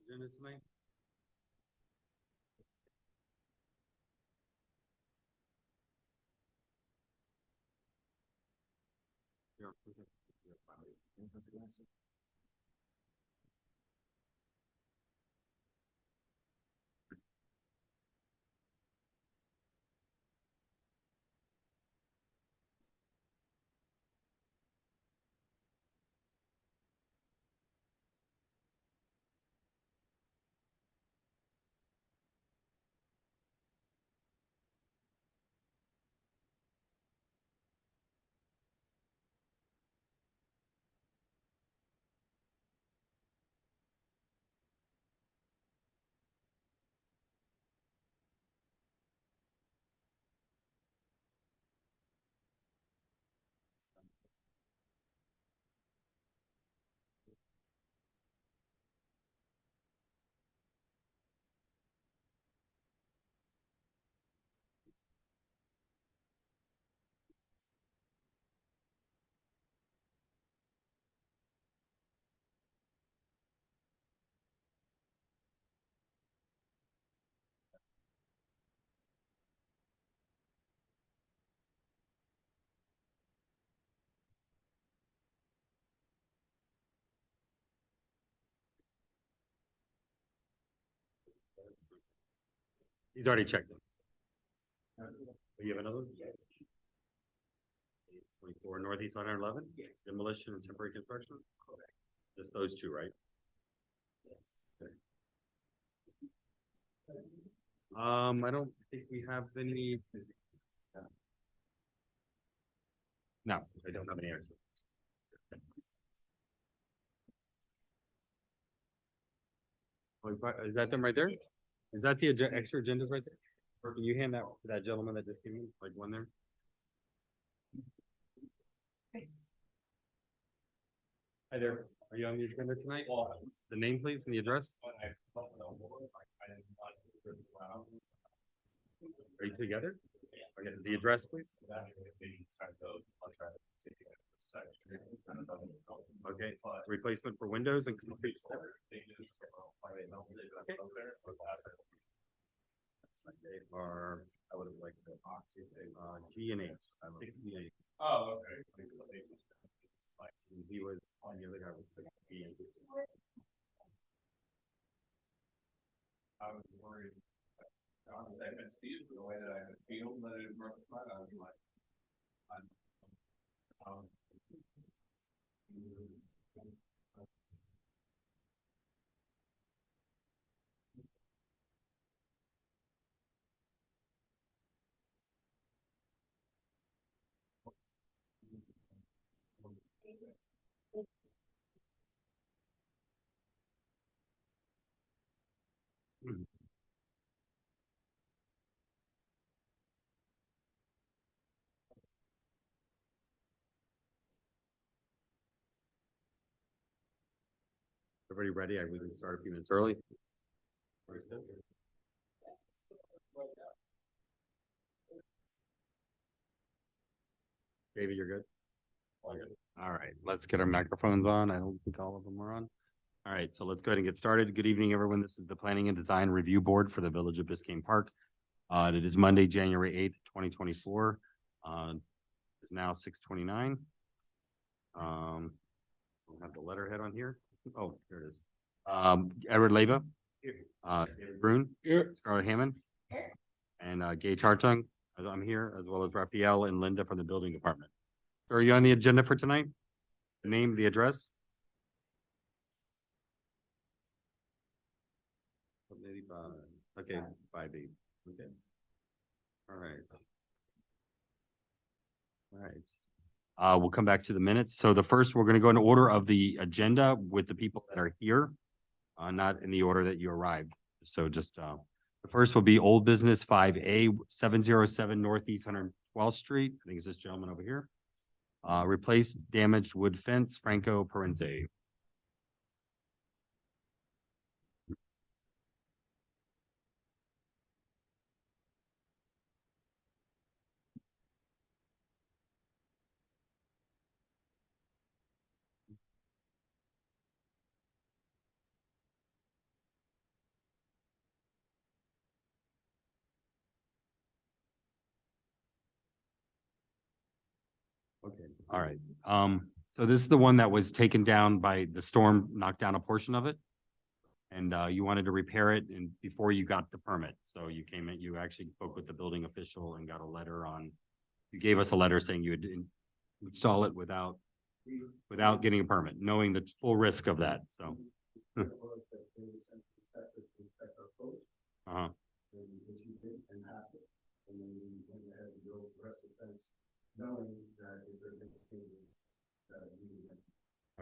agenda tonight? Yeah. He's already checked it. You have another? 24 Northeast 111, demolition and temporary construction? Just those two, right? Okay. I don't think we have any. No, I don't have any answers. Is that them right there? Is that the extra agendas right there? Or can you hand that to that gentleman that just came in, like one there? Hi there, are you on the agenda tonight? The name, please, and the address? Are you together? Okay, the address, please? Okay, replacement for windows and complete. They are, I would have liked the G and H. Oh, okay. He was, the other guy was B and H. I was worried. Honestly, I could see it the way that I could feel that it broke apart. I was like, everybody ready? We can start a few minutes early. David, you're good? All right, let's get our microphones on. I don't think all of them are on. All right, so let's go ahead and get started. Good evening, everyone. This is the Planning and Design Review Board for the Village of Biscayne Park. It is Monday, January 8th, 2024. It's now 6:29. We'll have the letterhead on here. Oh, here it is. Edward Leyva, David Brune, Scarlett Hammond, and Gage Hartung. I'm here, as well as Raphael and Linda from the building department. So are you on the agenda for tonight? The name, the address? Okay, 5B. Okay. All right. All right. We'll come back to the minutes. So the first, we're going to go in order of the agenda with the people that are here, not in the order that you arrived. So just the first will be old business 5A, 707 Northeast 112th Street. I think it's this gentleman over here. Replace damaged wood fence, Franco Parente. All right. So this is the one that was taken down by the storm, knocked down a portion of it. And you wanted to repair it and before you got the permit. So you came in, you actually spoke with the building official and got a letter on, you gave us a letter saying you would install it without getting a permit, knowing the full risk of that, so. Uh-huh.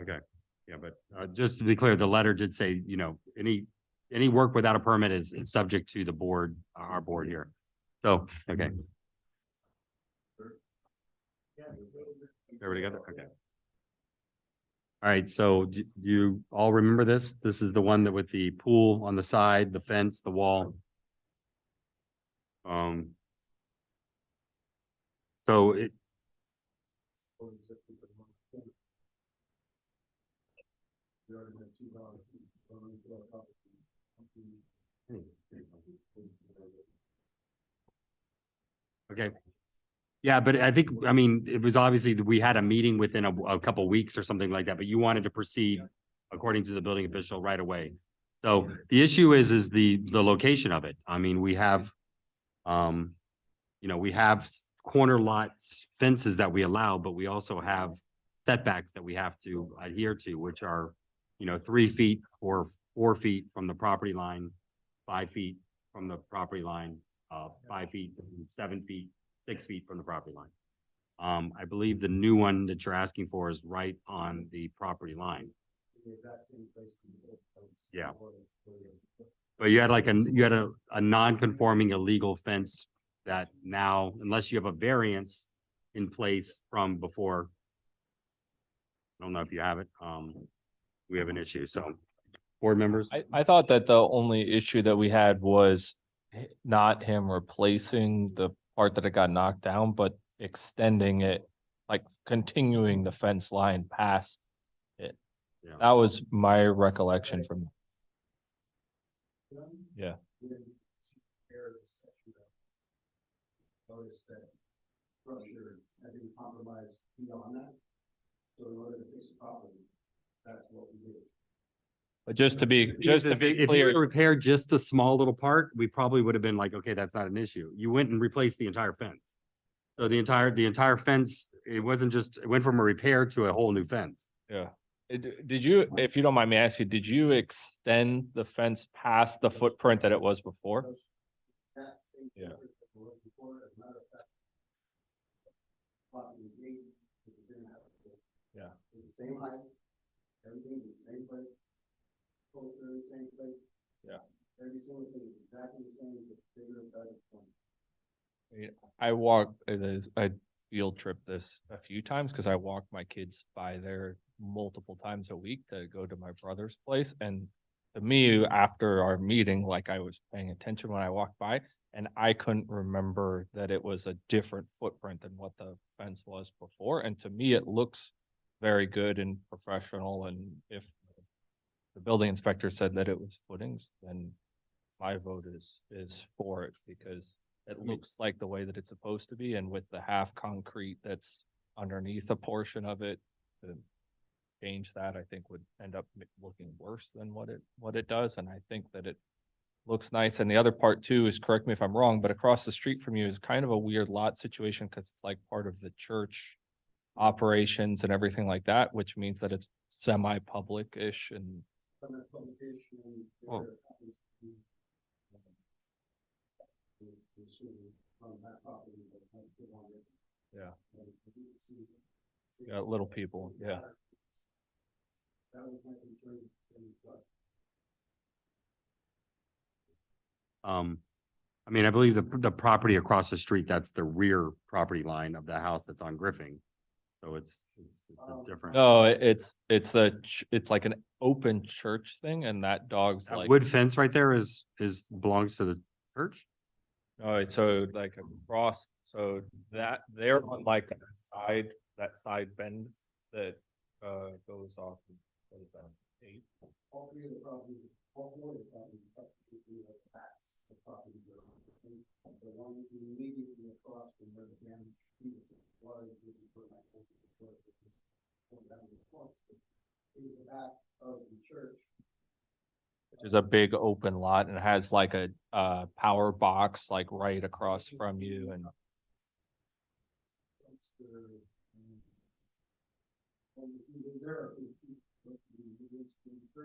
Okay, yeah, but just to be clear, the letter did say, you know, any work without a permit is subject to the board, our board here. So, okay. Everybody got it? Okay. All right, so do you all remember this? This is the one that with the pool on the side, the fence, the wall. So it. Okay. Yeah, but I think, I mean, it was obviously that we had a meeting within a couple weeks or something like that, but you wanted to proceed according to the building official right away. So the issue is the location of it. I mean, we have, you know, we have corner lots fences that we allow, but we also have setbacks that we have to adhere to, which are, you know, 3 feet or 4 feet from the property line, 5 feet from the property line, 5 feet, 7 feet, 6 feet from the property line. I believe the new one that you're asking for is right on the property line. Yeah. But you had like a non-conforming illegal fence that now, unless you have a variance in place from before. I don't know if you have it. We have an issue, so. Board members? I thought that the only issue that we had was not him replacing the part that it got knocked down, but extending it, like continuing the fence line past it. Yeah. That was my recollection from. Yeah. Notice that structure is having compromised beyond that. So in order to fix the problem, that's what we did. But just to be If you clear, repaired just the small little part, we probably would have been like, okay, that's not an issue. You went and replaced the entire fence. So the entire fence, it wasn't just, it went from a repair to a whole new fence. yeah. Did you, if you don't mind me asking, did you extend the fence past the footprint that it was before? Yeah. Yeah. It's the same height, everything is the same place. Posts are in the same place. Yeah. Every single thing is exactly the same, just bigger, better. I walk, I field trip this a few times because I walk my kids by there multiple times a week to go to my brother's place. And to me, after our meeting, like I was paying attention when I walked by, and I couldn't remember that it was a different footprint than what the fence was before. And to me, it looks very good and professional. And if the building inspector said that it was footings, then my vote is for it because it looks like the way that it's supposed to be. And with the half concrete that's underneath a portion of it, to change that, I think would end up looking worse than what it does. And I think that it looks nice. And the other part too is, correct me if I'm wrong, but across the street from you is kind of a weird lot situation because it's like part of the church operations and everything like that, which means that it's semi-public-ish and. Well, yeah. Yeah, little people, yeah. I mean, I believe the property across the street, that's the rear property line of the house that's on Griffin. So it's a different. No, it's like an open church thing, and that dog's That like. wood fence right there is belongs to the church? Oh, so like across, so that they're on like that side bend that goes off. What is that? 8. All three of the properties, all 4 of the properties, that's the property. The one immediately across from where the damage was, In the back of the church. There's a big open lot and it has like a power box like right across from you and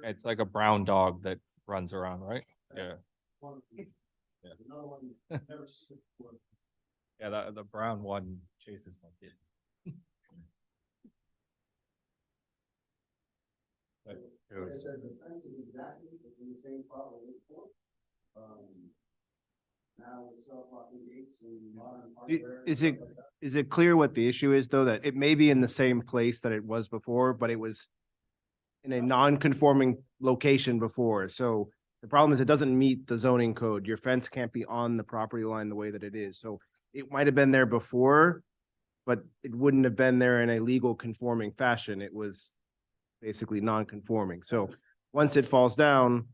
it's like a brown dog that runs around, right? Yeah. Yeah. Another one, never seen before. Yeah, the brown one chases my kid. But it Like I was, said, the fence is exactly in the same spot where it was before. Now with self-locking gates and modern hardware. and Is stuff it, like that. is it clear what the issue is, though, that it may be in the same place that it was before, but it was in a non-conforming location before? So the problem is it doesn't meet the zoning code. Your fence can't be on the property line the way that it is. So it might have been there before, but it wouldn't have been there in a legal conforming fashion. It was basically non-conforming. So once it falls down,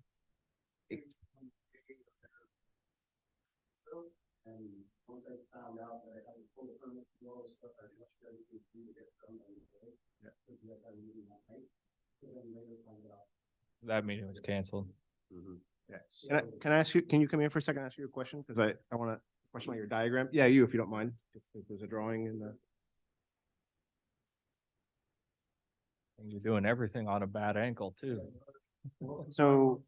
And once I found out that I had to pull the permit to do all this stuff, I rushed everything through to get it done right away. Yeah. Because you guys had a meeting that night. So then later found out. that meeting was canceled. Mhm. can I ask you, can you come here for a second, and ask you a question? Because I want to question on your diagram. Yeah, you, if you don't mind. Just 'cause there's a drawing in the. And you're doing everything on a bad angle too. So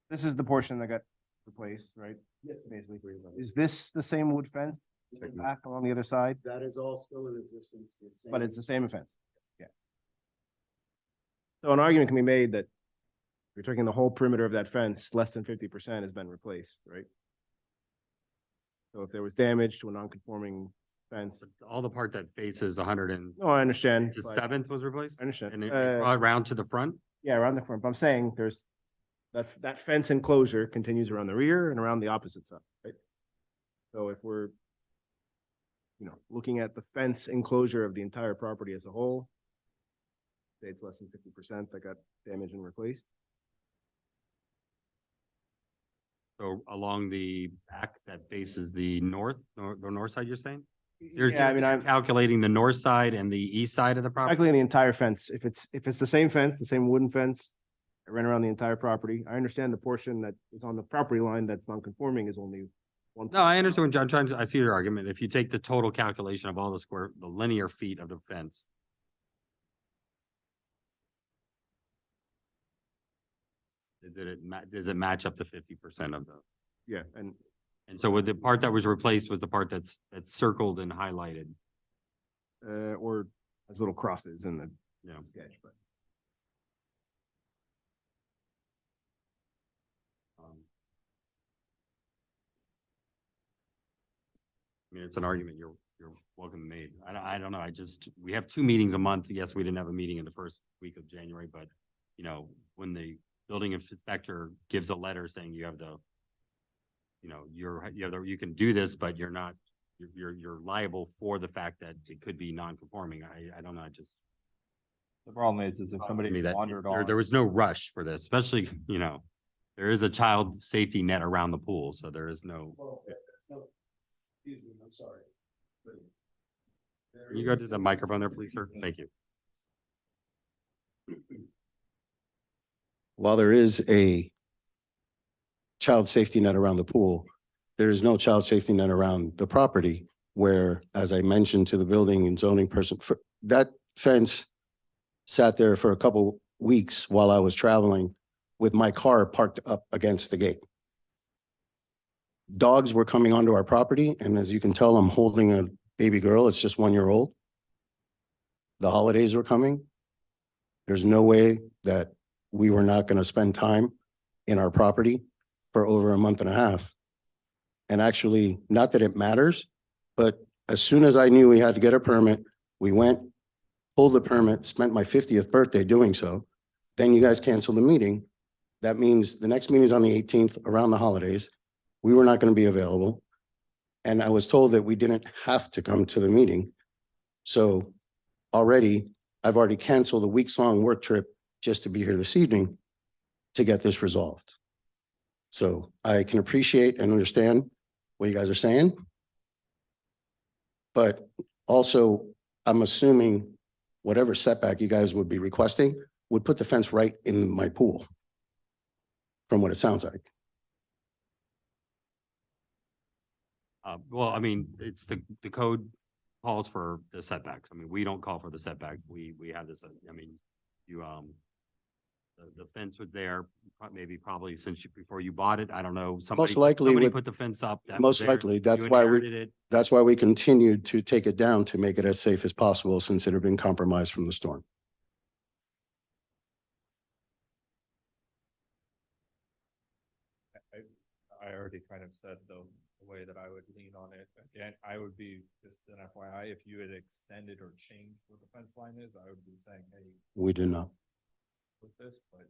this is the portion that got replaced, right? Yeah. Basically. Is this the same wood fence back along the other side? That is all still in existence. But it's the same fence? Yeah. So an argument can be made that you're taking the whole perimeter of that fence, less than 50% has been replaced, right? So if there was damage to a non-conforming fence, All the part that faces 100 no, I understand. to but- 7th was replaced? I understand. And it brought around to the front? Yeah, around the front, but I'm saying there's, that fence enclosure continues around the rear and around the opposite side, right? So if we're, looking at the fence enclosure of the entire property as a whole, say it's less than 50% that got damaged and replaced. So along the back that faces the north side, you're saying? Yeah, I mean, I'm Calculating the north side and the east side of the property? calculating the entire fence. If it's the same fence, the same wooden fence, it ran around the entire property. I understand the portion that is on the property line that's non-conforming is only one. No, I understand what John trying to, I see your argument. If you take the total calculation of all the linear feet of the fence. Does it match up to 50% of the? Yeah, And so with the part that was replaced was the part that's circled and highlighted, or as little crosses in the you know? sketch, but. I mean, it's an argument you're welcome to make. I don't know. We have 2 meetings a month. Yes, we didn't have a meeting in the first week of January, but when the building inspector gives a letter saying you have the, you can do this, but you're not, you're liable for the fact that it could be non-conforming. I don't know. The problem is if I somebody mean, that wandered there on, was no rush for this, especially, there is a child safety net around the pool, so there is no. Well, no, excuse me, I'm sorry. But there Can you go to is- the microphone there, please, sir? Thank you. While there is a child safety net around the pool, there is no child safety net around the property where, as I mentioned to the building and zoning person, that fence sat there for a couple weeks while I was traveling with my car parked up against the gate. Dogs were coming onto our property, and as you can tell, I'm holding a baby girl. It's just 1 year old. The holidays were coming. There's no way that we were not going to spend time in our property for over a month and a half. And actually, not that it matters, but as soon as I knew we had to get a permit, we went, pulled the permit, spent my 50th birthday doing so. Then you guys canceled the meeting. That means the next meeting is on the 18th around the holidays. We were not going to be available. And I was told that we didn't have to come to the meeting. So I've already canceled a weeks-long work trip just to be here this evening to get this resolved. So I can appreciate and understand what you guys are saying. But also, I'm assuming whatever setback you guys would be requesting would put the fence right in my pool. From what it sounds like. Well, I mean, it's the code calls for the setbacks. I mean, we don't call for the setbacks. We have this, I mean, you, the fence was there, maybe probably since before you bought it. I don't know. Most likely somebody with- put the fence up. that was Most there, likely, that's you why inherited it. that's why we continued to take it down to make it as safe as possible since it had been compromised from the storm. I already kind of said the way that I would lean on it. Again, I would be, just an FYI, if you had extended or changed what the fence line is, I would be saying, hey, We do not. with this, but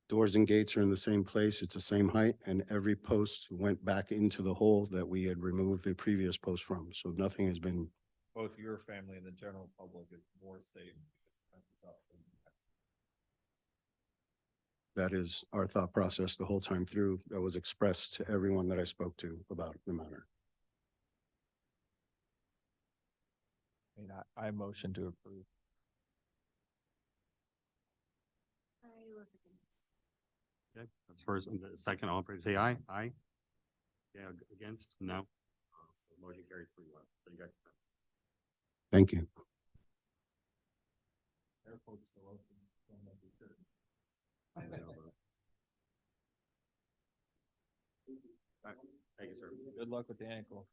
Doors and gates are in the same place. It's the same height and every post went back into the hole that we had removed the previous post from. So nothing has been, both your family and the general public is more safe. if the fence is up than- that is our thought process the whole time through. That was expressed to everyone that I spoke to about the matter. I mean, I motion to approve. Okay, that's first, and the second, all in favor, say aye. Aye. Yeah, against? No. So motion carries 3-1. So you got your fence. Thank you. Airport's still open. Don't let me do it. I know, but- All right, thank you, sir. Good luck with the ankle.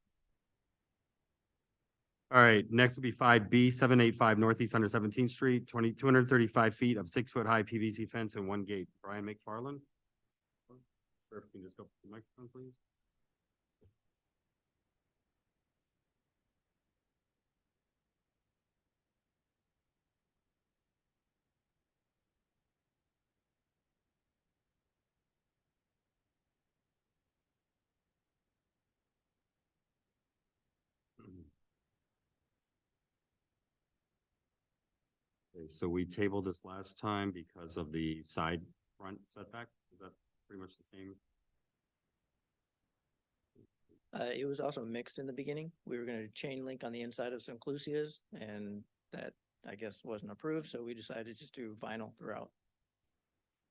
All right, next will be 5B, 785 Northeast 117th Street, 235 feet of 6-foot high PVC fence and 1 gate. Brian McFarland? Sir, if you can just go to the microphone, please. Okay, so we tabled this last time because of the side front setback. Is that pretty much the same? It was also mixed in the beginning. We were gonna chain link on the inside of some clusias and that, I guess, wasn't approved, so we decided to just do vinyl throughout.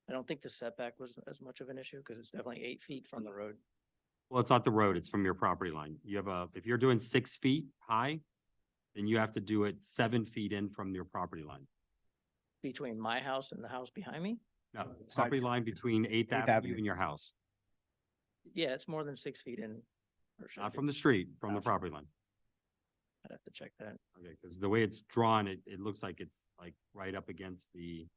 I don't think the setback was as much of an issue because it's definitely 8 feet from the road. Well, it's not the road, it's from your property line. You have if you're doing 6 feet high, then you have to do it 7 feet in from your property line. Between my house and the house behind me? No, property line between Eighth Avenue Avenue. and your house, Yeah, it's more than 6 feet in. Or should not be. from the street, from the Gotcha. property line. I'd have to check that. Okay, because the way it's drawn, it looks like it's like right up against the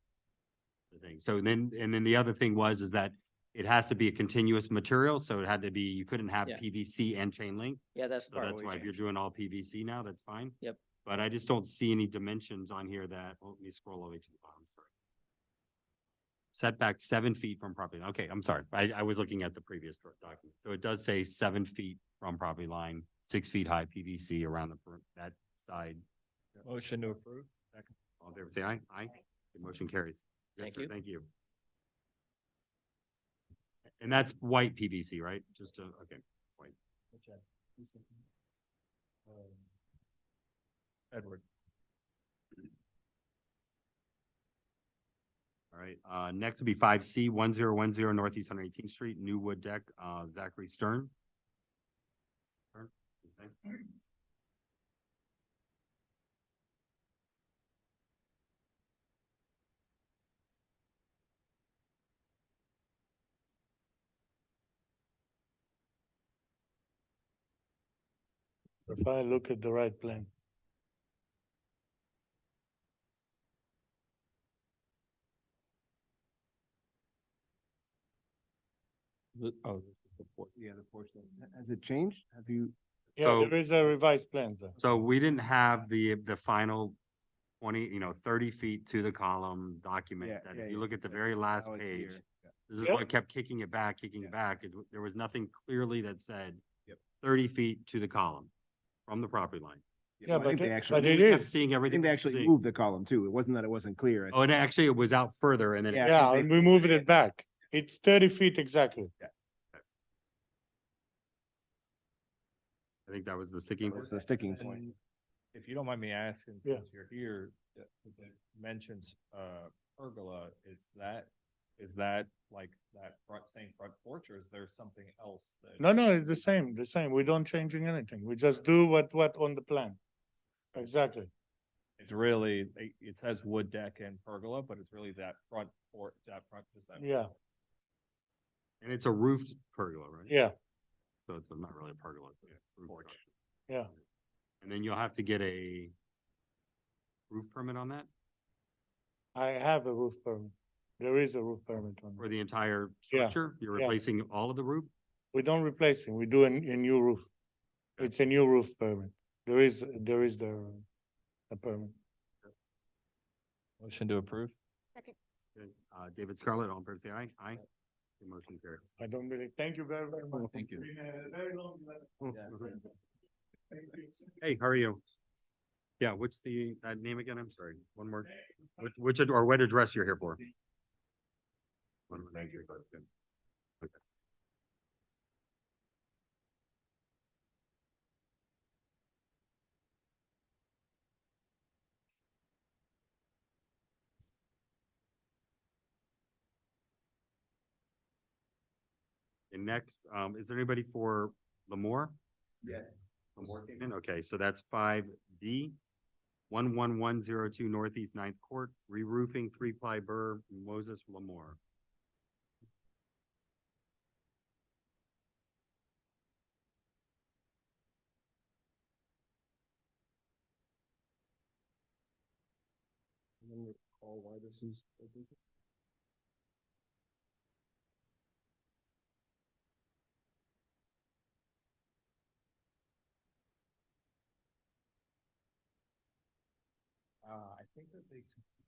thing. So then, and then the other thing is that it has to be a continuous material, so it had to be, you couldn't have Yeah. PVC and chain link. Yeah, that's the So part that's we why if you're changed. doing all PVC now, that's fine. Yep. But I just don't see any dimensions on here that, let me scroll all the way to the bottom, sorry. Setback 7 feet from property. Okay, I'm sorry. I was looking at the previous document. So it does say 7 feet from property line, 6 feet high PVC around that side. Motion to approve. All in favor, say aye. Aye. The motion carries. Yes, Thank sir, you. Thank you. And that's white PVC, right? Just okay, white. Edward. All right, next will be 5C, 1010 Northeast 118th Street, New Wood Deck, Zachary Stern. Stern, okay. If I look at the right plan. Oh, this is the port. Yeah, the portion. Has it changed? Have you? Yeah, So- there is a revised plan there. So we didn't have the final 30 feet to the column document. Yeah, That yeah, if you yeah. look at the very last Now it's page, here. Yeah. this is Yep. what kept kicking it back. There was nothing clearly that said Yep. 30 feet to the column from the property line. Yeah, I think they but actually, it We kept is. Seeing I everything. think they actually seeing- moved the column too. It wasn't that it wasn't clear. Oh, and actually it was out further and then. Yeah. Yeah, they- and we moved it back. It's 30 feet exactly. I think that was the sticking. That was the sticking point. And if you don't mind me asking, Yeah. since you're here, it mentions, pergola, is that like that same front porch, or is there something else that? No, it's the same. We don't changing anything. We just do what on the plan. Exactly. It's really, it says wood deck and pergola, but it's really that front porch, just that. Yeah, And it's a roofed pergola, right? yeah, So it's not really a pergola, it's a roof Porch. structure. yeah. And then you'll have to get a roof permit on that I have a roof permit. There is a roof permit on for it. the entire Yeah, structure? You're yeah. replacing all of the roof? We don't replace it. We do a new roof. It's a new roof permit. There is a permit. Motion to approve? Good. David Scarlett, all in favor, say aye. Aye. The motion carries. I don't really, thank you very much. Thank you. It's been a very long. Thank you. Hey, how are you? Yeah, what's that name again? I'm sorry, one more. Or what address you're here for? 1193, good. Okay. And next, is there anybody for Lemoore? Yes. Lemoore came in, okay, so that's 5D. 11102 Northeast Ninth Court, re-roofing, three-ply burr, Moses Lemoore. Recall why this is. I think that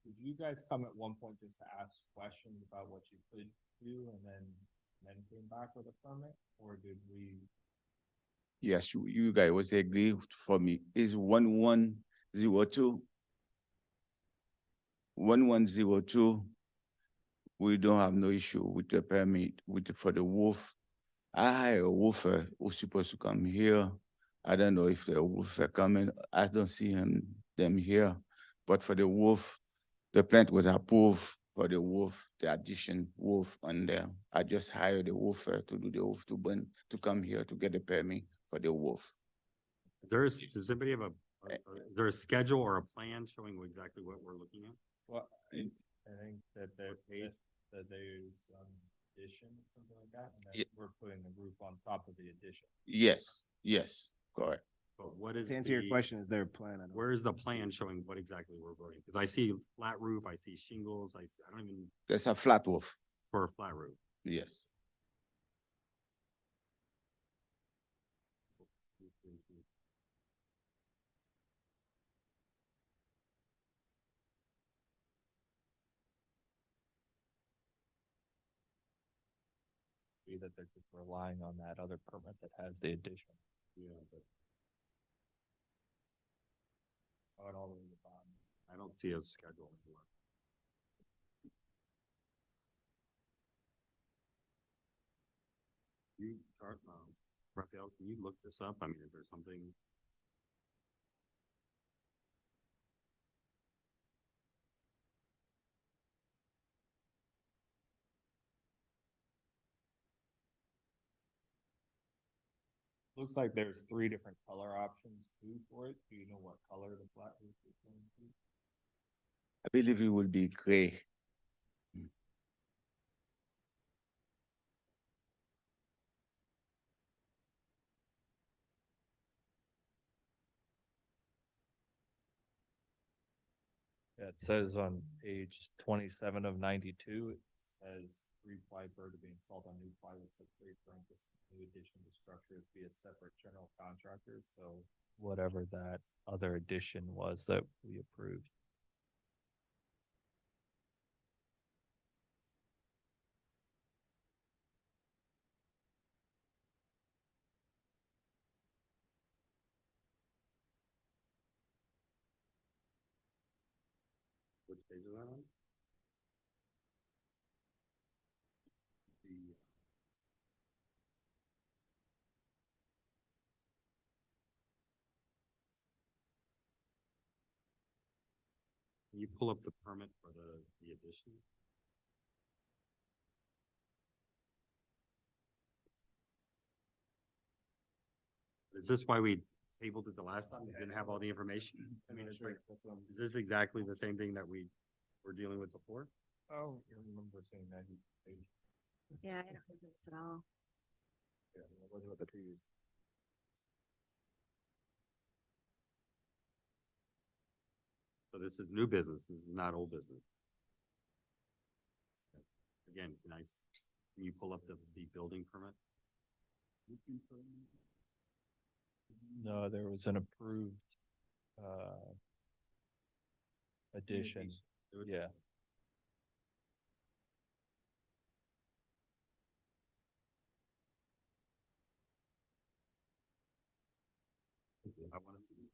did you guys come at one point just to ask questions about what you could do and then came back with a permit? Or did we? Yes, you guys was agree for me. Is 1102. 1102. We don't have no issue with the permit for the roof. I hire a roofer who's supposed to come here. I don't know if the roofer coming. I don't see them here. But for the roof, the plant was approved for the roof, the addition roof on there. I just hired the roofer to do the roof to come here to get the permit for the roof. Does anybody have is there a schedule or a plan showing exactly what we're looking at? Well, I think that there's addition, something like that, and then Yeah. we're putting the roof on top of the addition. Yes, correct. But what is To answer your the- question, is there a plan? I don't- Where is the plan showing what exactly we're voting? Because I see flat roof, I see shingles, I don't even, That's a flat roof. for a flat roof. Yes. Be that they're just relying on that other permit that has the addition. Yeah, but Going all the way to the bottom. I don't see a schedule anywhere. Raphael, can you look this up? I mean, is there something? Looks like there's 3 different color options too for it. Do you know what color the flat roof is going to be? I believe it will be gray. Yeah, it says on page 27 of 92, it says 3-ply burr to be installed on new plywood, so 3 parentheses, new addition to structure be a separate general contractor, so whatever that other addition was that we approved. Which page is that on? The- Can you pull up the permit for the addition? Is this why we tabled it the last time? We didn't have all the information? I mean, it's like, is this exactly the same thing that we were dealing with before? Oh, I remember saying that. Yeah, I don't think it's at all. Yeah, it wasn't with the previous. So this is new business. This is not old business. Again, can you pull up the building permit? No, there was an approved, addition. Yeah. I want to see.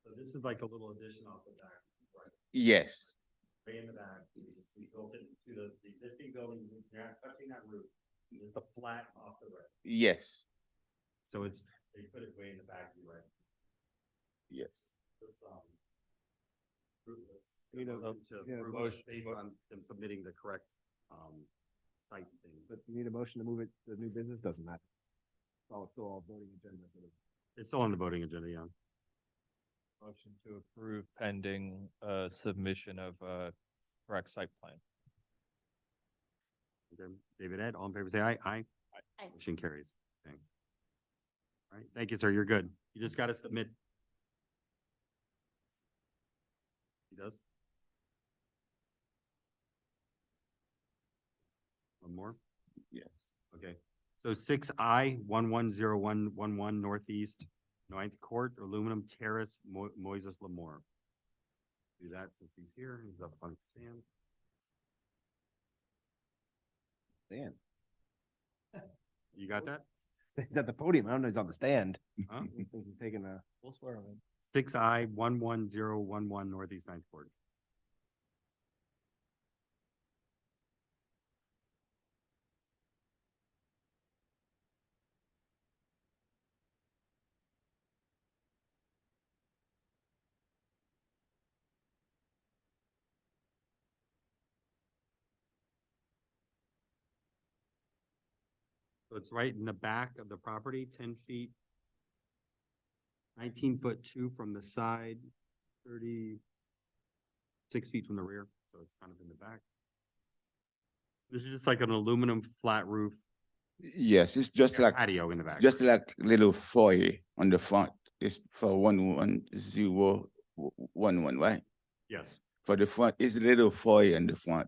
So this is like a little addition off the back, right? Yes, Way in the back. We built it to the existing building. You're not touching that roof. It's the flat off the roof. yes, So they put it way in the back, you're right? yes. It's, fruitless. You know, Motion to yeah, approve it motion- based on them submitting the correct, site thing. But you need a motion to move it to new business, doesn't matter. It's still all voting agenda. It's still on the voting agenda, yeah. Motion to approve pending, submission of, correct site plan. Okay. David Ed, all in favor, say aye. Aye. Aye. Motion carries. Okay. All right, thank you, sir. You're good. You just gotta submit. He does? One more? Yes. Okay. So 6I 110111 Northeast 9th Court, Aluminum Terrace, Moises Lamore. Do that since he's here. He's up on stand. Stand. You got that? He's at the podium. I don't know if he's on the stand. Huh? I think he's taking a. We'll swear him in. 6I 11011 Northeast 9th Court. So it's right in the back of the property, 10 feet. 19'2" from the side, 36 feet from the rear, so it's kind of in the back. This is just like an aluminum flat roof Yes, it's just like, patio in the back. just like little foyer on the front. It's for 11011, right? Yes, For the front, it's a little foyer in the front.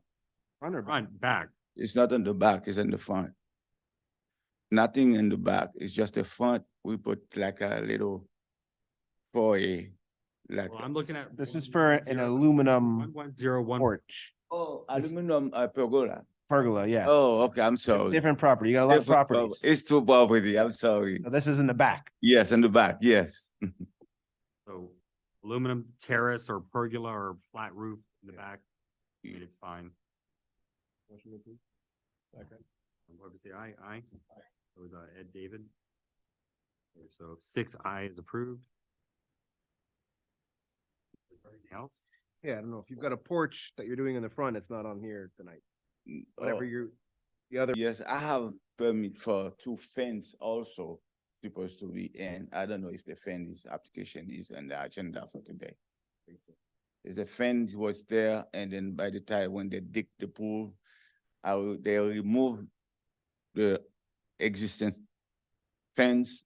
Front or back? front, back. It's not on the back, it's in the front. Nothing in the back, it's just the front. We put like a little foyer, like. Well, I'm looking at. This is for an aluminum 11011. porch. Oh, aluminum pergola. Pergola, yeah. Oh, okay, I'm sorry. Different property. You got a lot of Different prop- properties. It's two property, I'm sorry. So this is in the back. Yes, in the back, yes. So aluminum terrace or pergola or flat roof in the back, I mean, it's fine. Motion approved. Second. What was the aye? Aye? It was Ed David. Okay, so 6 is approved. Is there anything else? Yeah, I don't know. If you've got a porch that you're doing in the front, it's not on here tonight. Whatever Oh, you, the other, yes, I have permit for two fence also supposed to be in. I don't know if the fence application is on the agenda for today. Is the fence was there, and then by the time when they dig the pool, they remove the existing fence,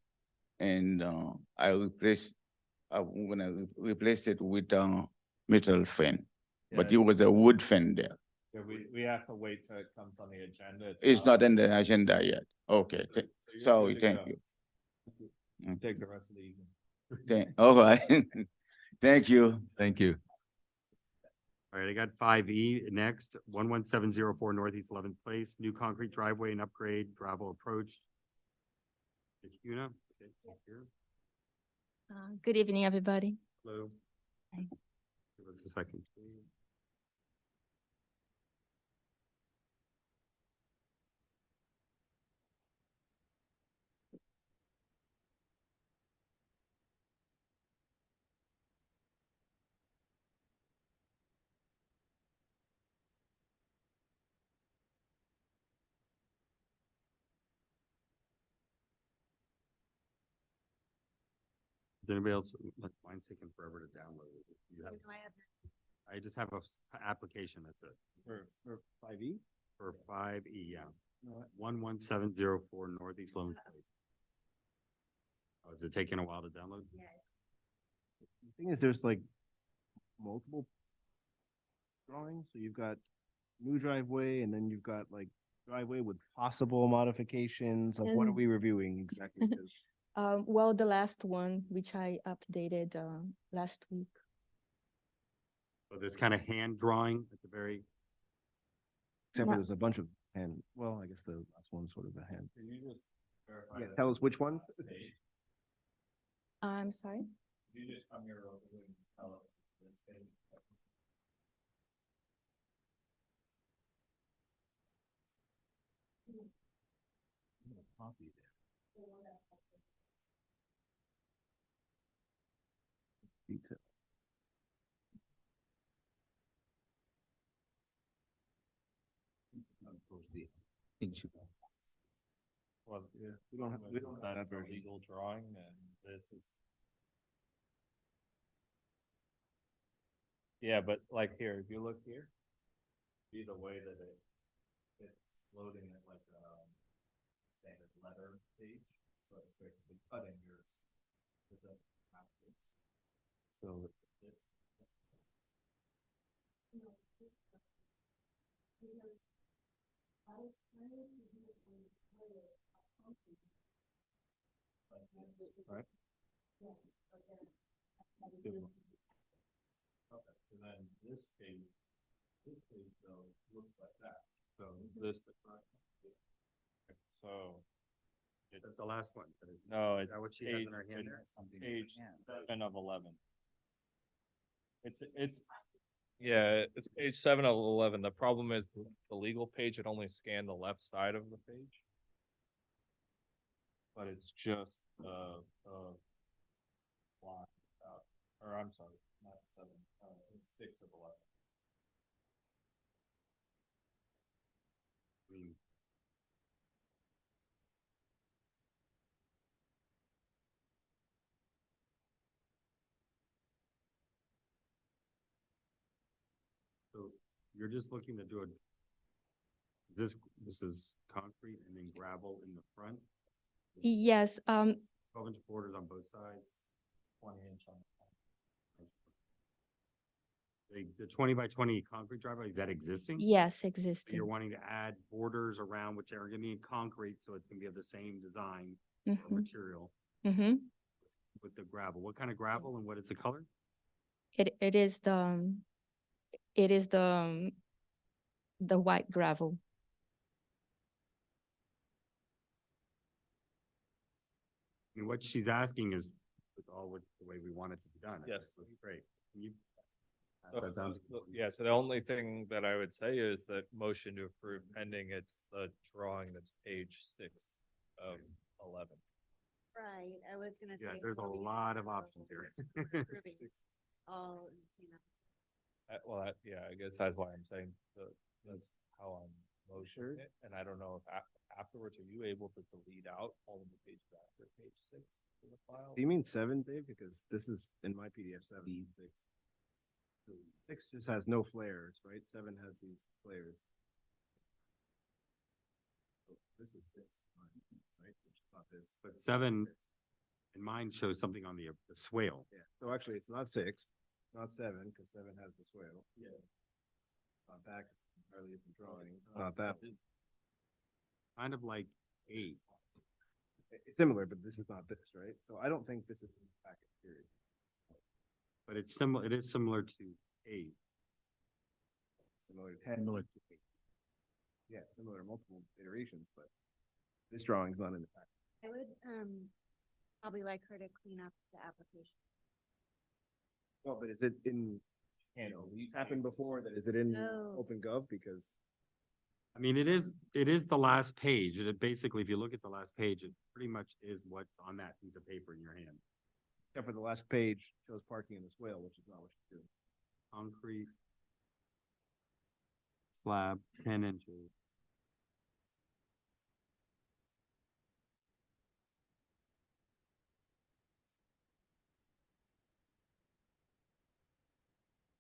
and I'm gonna replace it with metal fence, but it was a wood fence there. Yeah, we have to wait till it comes on the agenda. It's not in the agenda yet. Okay, So you're sorry, good to thank go. you. Take the rest of the evening. All right, thank you. Thank you. All right, I got 5E next, 11704 Northeast 11th Place, new concrete driveway and upgrade, gravel approach. Una, okay, here, Good evening, everybody. hello. Hi. Give us a second, please. Does anybody else, like, mine's taking forever to download? You have, I just have a application, that's it. for 5E? For 5E, yeah. 11704 Northeast 11th Place. Oh, is it taking a while to download? The thing is, there's like multiple drawings. So you've got new driveway and then you've got like driveway with possible modifications. Like, what are And- we reviewing exactly? 'Cause Well, the last one, which I updated last week. So there's kind of hand drawing at the very, Except for Ma- there's a bunch of hand, well, I guess the last one's sort of a hand. Can you just verify? Yeah, that tell us which one. this page- I'm sorry. Can you just come here real quick and tell us this page? Detail. Well, yeah. We don't have That's that the version. legal drawing and this is. Yeah, but like here, if you look here, see the way that it's loading it like standard letter page, so it's basically cutting yours. with the backwards. So it's this. Right? Okay, so then this page though looks like that. So is this the correct? one? So. that's the last one. That is- No, Is it's that what she has in her hand there? page 7 of 11. It's, yeah, it's page 7 of 11. The problem is the legal page, it only scanned the left side of the page. But it's just, line, or I'm sorry, not 7, it's 6 of 11. I mean, so you're just looking to do this is concrete and then gravel in the front, Yes, 12-inch borders on both sides. 20-inch on. The 20 by 20 concrete driveway, is that existing? yes, So existing. you're wanting to add borders around which are gonna be in concrete, so it's gonna be of the same design or Mhm, material mhm. with the gravel. What kind of gravel and what is the color? It is the white gravel. mean, what she's asking is with all with the way we want it to be done. Yes. That's great. Can you pass So, that down to- yeah, so the only thing that I would say is that motion to approve pending it's the drawing that's page 6 of 11. Right, I was gonna say. Yeah, there's a probably lot of so options here. approving all in the same Well, yeah, I guess that's why I'm saying that's how I'm motioning it. And I don't know if afterwards, are you able to delete out all of the pages after page 6 in the file? Do you mean 7, Dave? Because this is in my PDF 7, 6. 6 just has no flares, right? 7 has these flares. So this is 6, right? Which is not this. But 7 in mine shows something on the swale. Yeah, so actually it's not 6, not 7, because 7 has the swale. Yeah. Not that, entirely different drawing, not that. Kind of like 8. It's similar, but this is not this, right? So I don't think this is in the packet, period. But it's similar, it is similar to 8. Similar to 10. Yeah, similar to multiple iterations, but this drawing's not in the packet. I would, probably like her to clean up the application. Well, but is it in, you know, it's happened before, that is it in No. OpenGov? Because I mean, it is the last page. It basically, if you look at the last page, it pretty much is what's on that piece of paper in your hand. except for the last page shows parking in the swale, which is not what you do. Concrete slab, 10 inches.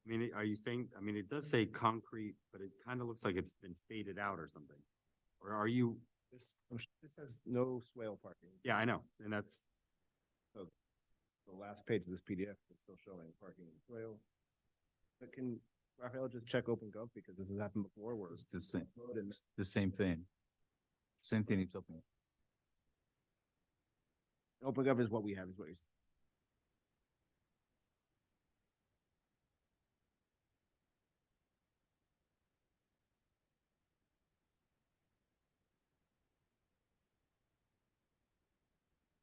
I mean, are you saying, I mean, it does say concrete, but it kind of looks like it's been faded out or something. Or are you, This says no swale parking. yeah, I know, and that's, The last page of this PDF is still showing parking in the swale. But can Raphael just check OpenGov, because this has happened before where It's the same, and it's the same thing. Same thing it's open. OpenGov is what we have, is what you're.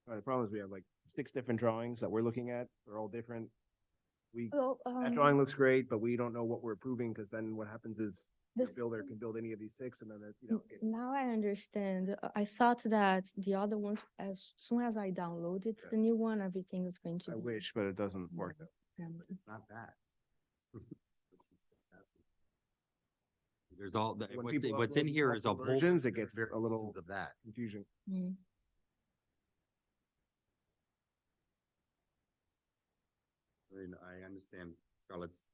The problem is we have like 6 different drawings that we're looking at. They're all different. Well, That drawing looks great, but we don't know what we're approving, because then what happens is the the- builder can build any of these 6 and then, you know, gets. Now I understand. I thought that the other ones, as soon as I downloaded Yeah. the new one, everything is going to I be. wish, but it doesn't work. that way. it's not that. There's all, When people what's in upload here is a multiple whole. versions, it gets a variations little- Of that. Confusion. Mm. I mean, I understand Scarlett's,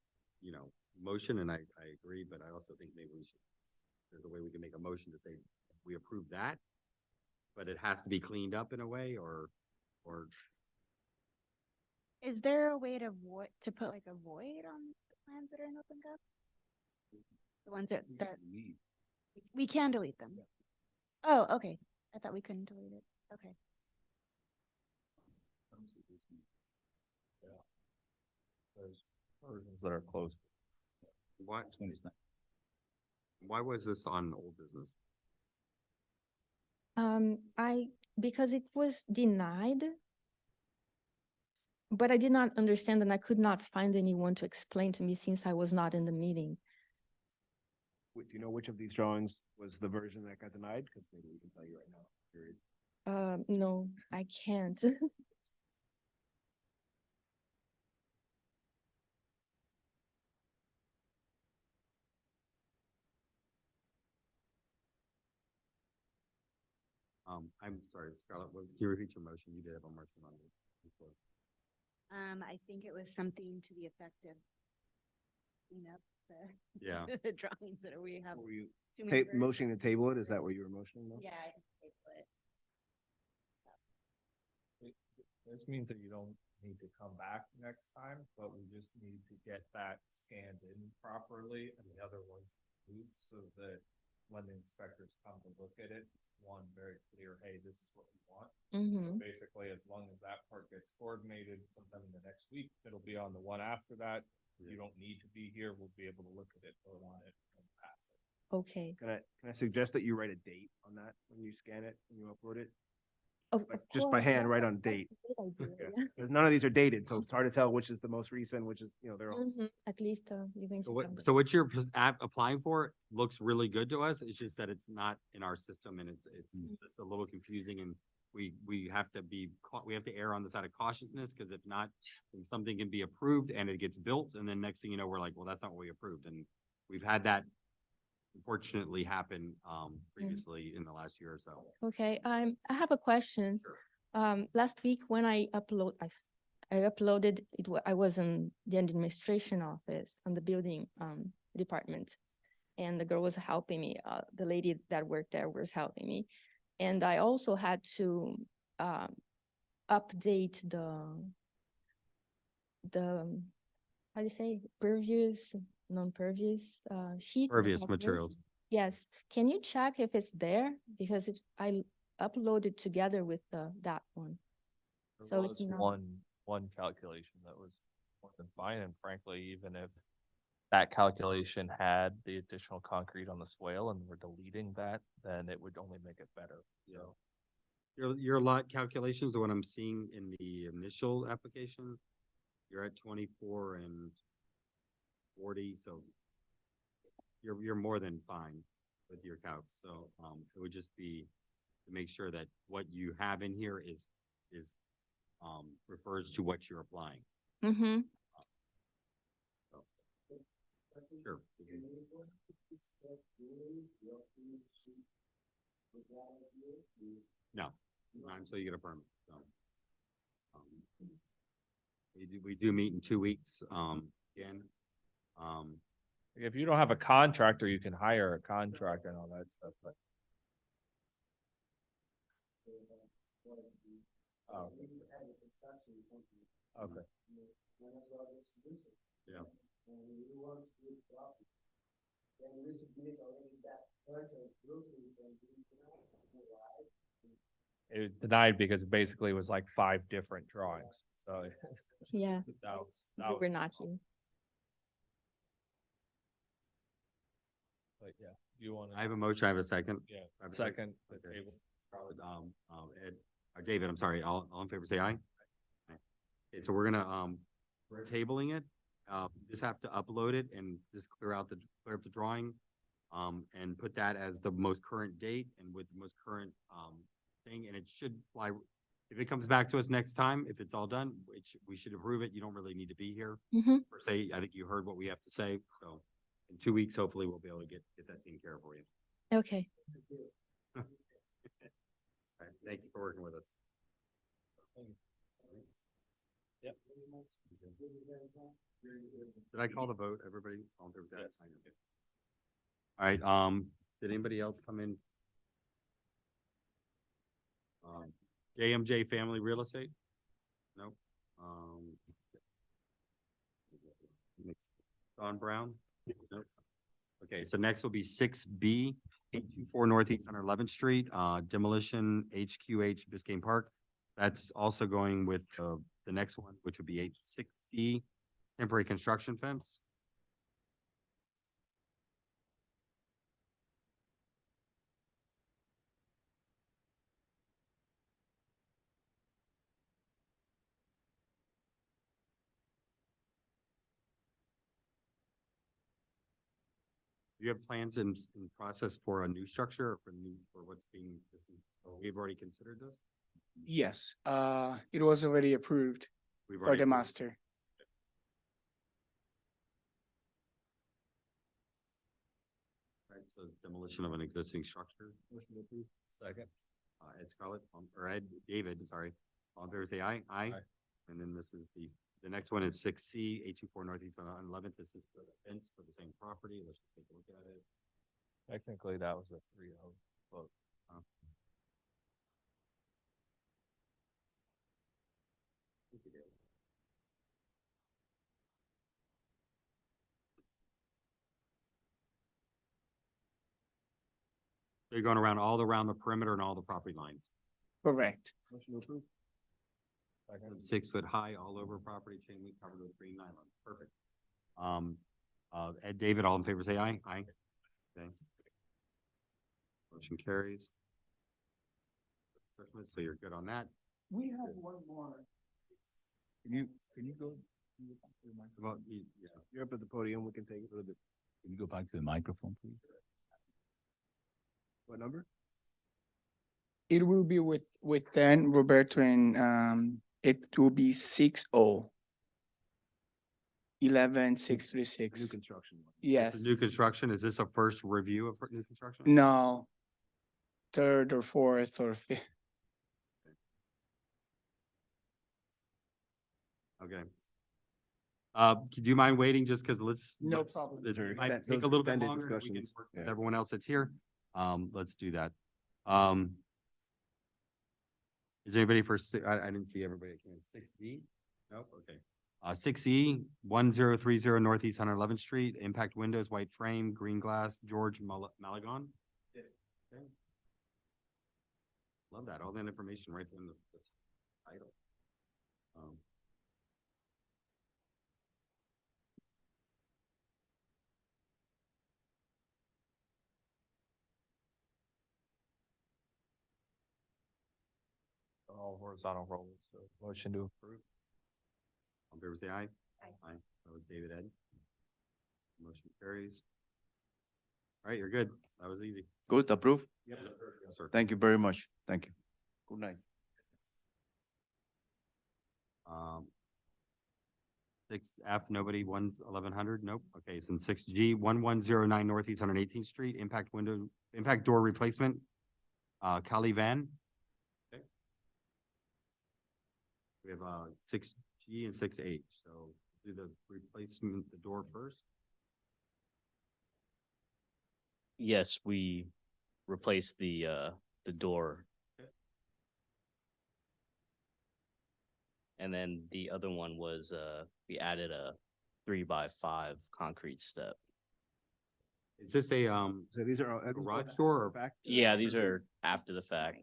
motion, and I agree, but I also think maybe there's a way we can make a motion to say, we approve that, but it has to be cleaned up in a way, or, Is there a way to put like a void on the plans that are in OpenGov? The ones that we can delete them. Oh, okay. I thought we couldn't delete it. Okay. There's versions that are closed. why, why was this on old business? Because it was denied. But I did not understand and I could not find anyone to explain to me since I was not in the meeting. Do you know which of these drawings was the version that got denied? Because maybe we can tell you right now. Period. No, I can't. I'm sorry, Scarlett, can you repeat your motion? You did have a motion on it before. I think it was something to the effect of clean up Yeah. the drawings that we have. Were you too many versions. motioning to table it? Is that what you were motioning? though? Yeah, I can table it. This means that you don't need to come back next time, but we just need to get that scanned in properly and the other ones moved so that when the inspectors come to look at it, it's one very clear, hey, this is what we want. Mhm. Basically, as long as that part gets coordinated sometime in the next week, it'll be on the one after that. You don't need to be here. We'll be able to look at it, vote on it, and pass it. Okay. Can I suggest that you write a date on that when you scan it, when you upload it? just by hand, right on date. Because none of these are dated, so it's hard to tell which is the most recent, which is, they're all. At least, you think. So what you're applying for looks really good to us. It's just that it's not in our system and it's a little confusing and we have to we have to err on the side of cautiousness because if not, then something can be approved and it gets built and then next thing you know, we're like, well, that's not what we approved. And we've had that unfortunately happen previously in the last year or so. Okay, I have a question. Last week when I uploaded it, I was in the administration office on the building department, and the girl was helping me. The lady that worked there was helping me, and I also had to update the how do you say pervious, non-pervious sheet. Pervious materials. Yes, can you check if it's there? Because if I uploaded together with that one. There So was it's not. one calculation that was more than fine, and frankly, even if that calculation had the additional concrete on the swale and we're deleting that, then it would only make it better, so. Your lot calculations, the one I'm seeing in the initial application, you're at 24 and 40, so you're more than fine with your calcs. So it would just be to make sure that what you have in here is refers to what you're applying. Mm-hmm. Sure. No, not until you get a permit, so. We do meet in 2 weeks, again. If you don't have a contractor, you can hire a contractor and all that stuff, but. Oh. Okay. Yeah. It was denied because basically it was like 5 different drawings, so. Yeah, That we were was, not here. but yeah, you want to. I have a motion, I have a second. Yeah, I have a second, the Okay. table. Ed, or David, I'm sorry, all in favor, say aye. Aye. Okay, so we're gonna, we're tabling it, just have to upload it and just clear up the drawing. And put that as the most current date and with the most current, thing, and it should fly. If it comes back to us next time, if it's all done, which we should approve it, you don't really need to be here. Mm-hmm. Per se, I think you heard what we have to say, so in 2 weeks, hopefully we'll be able to get that taken care of for you. Okay. All right, thank you for working with us. Yep. Did I call the vote, everybody? All in favor, say aye. All right, did anybody else come in? JMJ Family Real Estate? Nope. Don Brown? Nope. Okay, so next will be 6B, 824 Northeast 111th Street, demolition HQH Biscayne Park. That's also going with the next one, which would be 86C, temporary construction fence. Do you have plans in process for a new structure or for what's being, we've already considered this? Yes, it was already approved We've for already the approved. master. Right, so it's demolition of an existing structure. Motion approved. Second. Ed Scarlett, or Ed, David, sorry. All in favor, say aye. Aye. Aye. And then this is the next one is 6C, 824 Northeast on 11th. This is for the fence for the same property. Let's just take a look at it. Technically, that was a 3-0 vote. So you're going around the perimeter and all the property lines. Correct. Motion approved. 6 foot high, all over property, chain link covered with green nylon. Perfect. Ed, David, all in favor, say aye. Aye. Okay. Motion carries. Christmas, so you're good on that. We have one more. Can you go? Well, yeah. You're up at the podium, we can take it a little bit. Can you go back to the microphone, please? What number? It will be with Dan, Roberto, and it will be 60. 11636. New construction. This Yes. is new construction. Is this a first review of new construction? No. Third or fourth or fifth. Okay. Do you mind waiting just because No let's- problem. It Sure. might Extend- take a those little bit extended longer. and we can discussions. work with Yeah. Everyone else that's here. Let's do that. Is anybody for, I didn't see everybody. 6E? Nope, okay. 6E, 1030 Northeast 111th Street, impact windows, white frame, green glass, George Malagon. Okay. Love that, all that information right in the title. All horizontal rolls, so motion to approve. All in favor, say aye. Aye. That was David Ed. Motion carries. All right, you're good. That was easy. Good, approve. Yes, sir. Thank you very much. Thank you. Good night. 6F, nobody, 1100, nope. Okay, so 6G, 1109 Northeast 118th Street, impact door replacement. Kali Van. Okay. We have 6G and 6H, so do the replacement, the door first. Yes, we replaced the door. Okay. And then the other one was, we added a 3x5 concrete step. Is this a, So these are. garage door or back? Yeah, these are after the fact.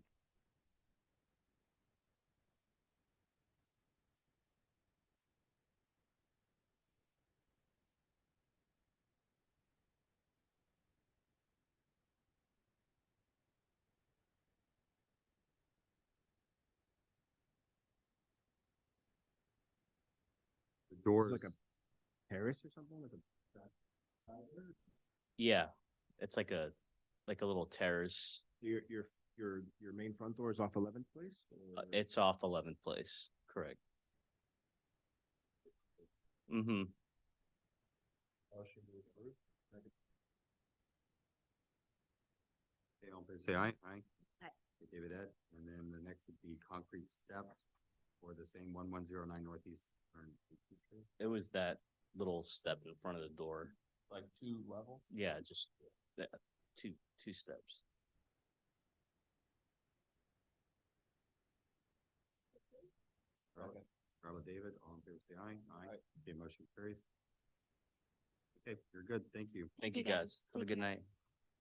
the doors? like a terrace or something, like a. Yeah, it's like a little terrace. Your main front door is off 11th Place? or- It's off 11th Place, correct? Mm-hmm. Motion to approve. Okay, all in favor, say aye. Aye. Aye. Okay, David Ed, and then the next would be concrete steps for the same 1109 Northeast. It was that little step in front of the door. Like 2 level. Yeah, just two steps. Scarlett David, all in favor, say aye. Aye. Okay, motion carries. Okay, you're good. Thank you. Thank you, you, guys. guys. Have a Take good care. night.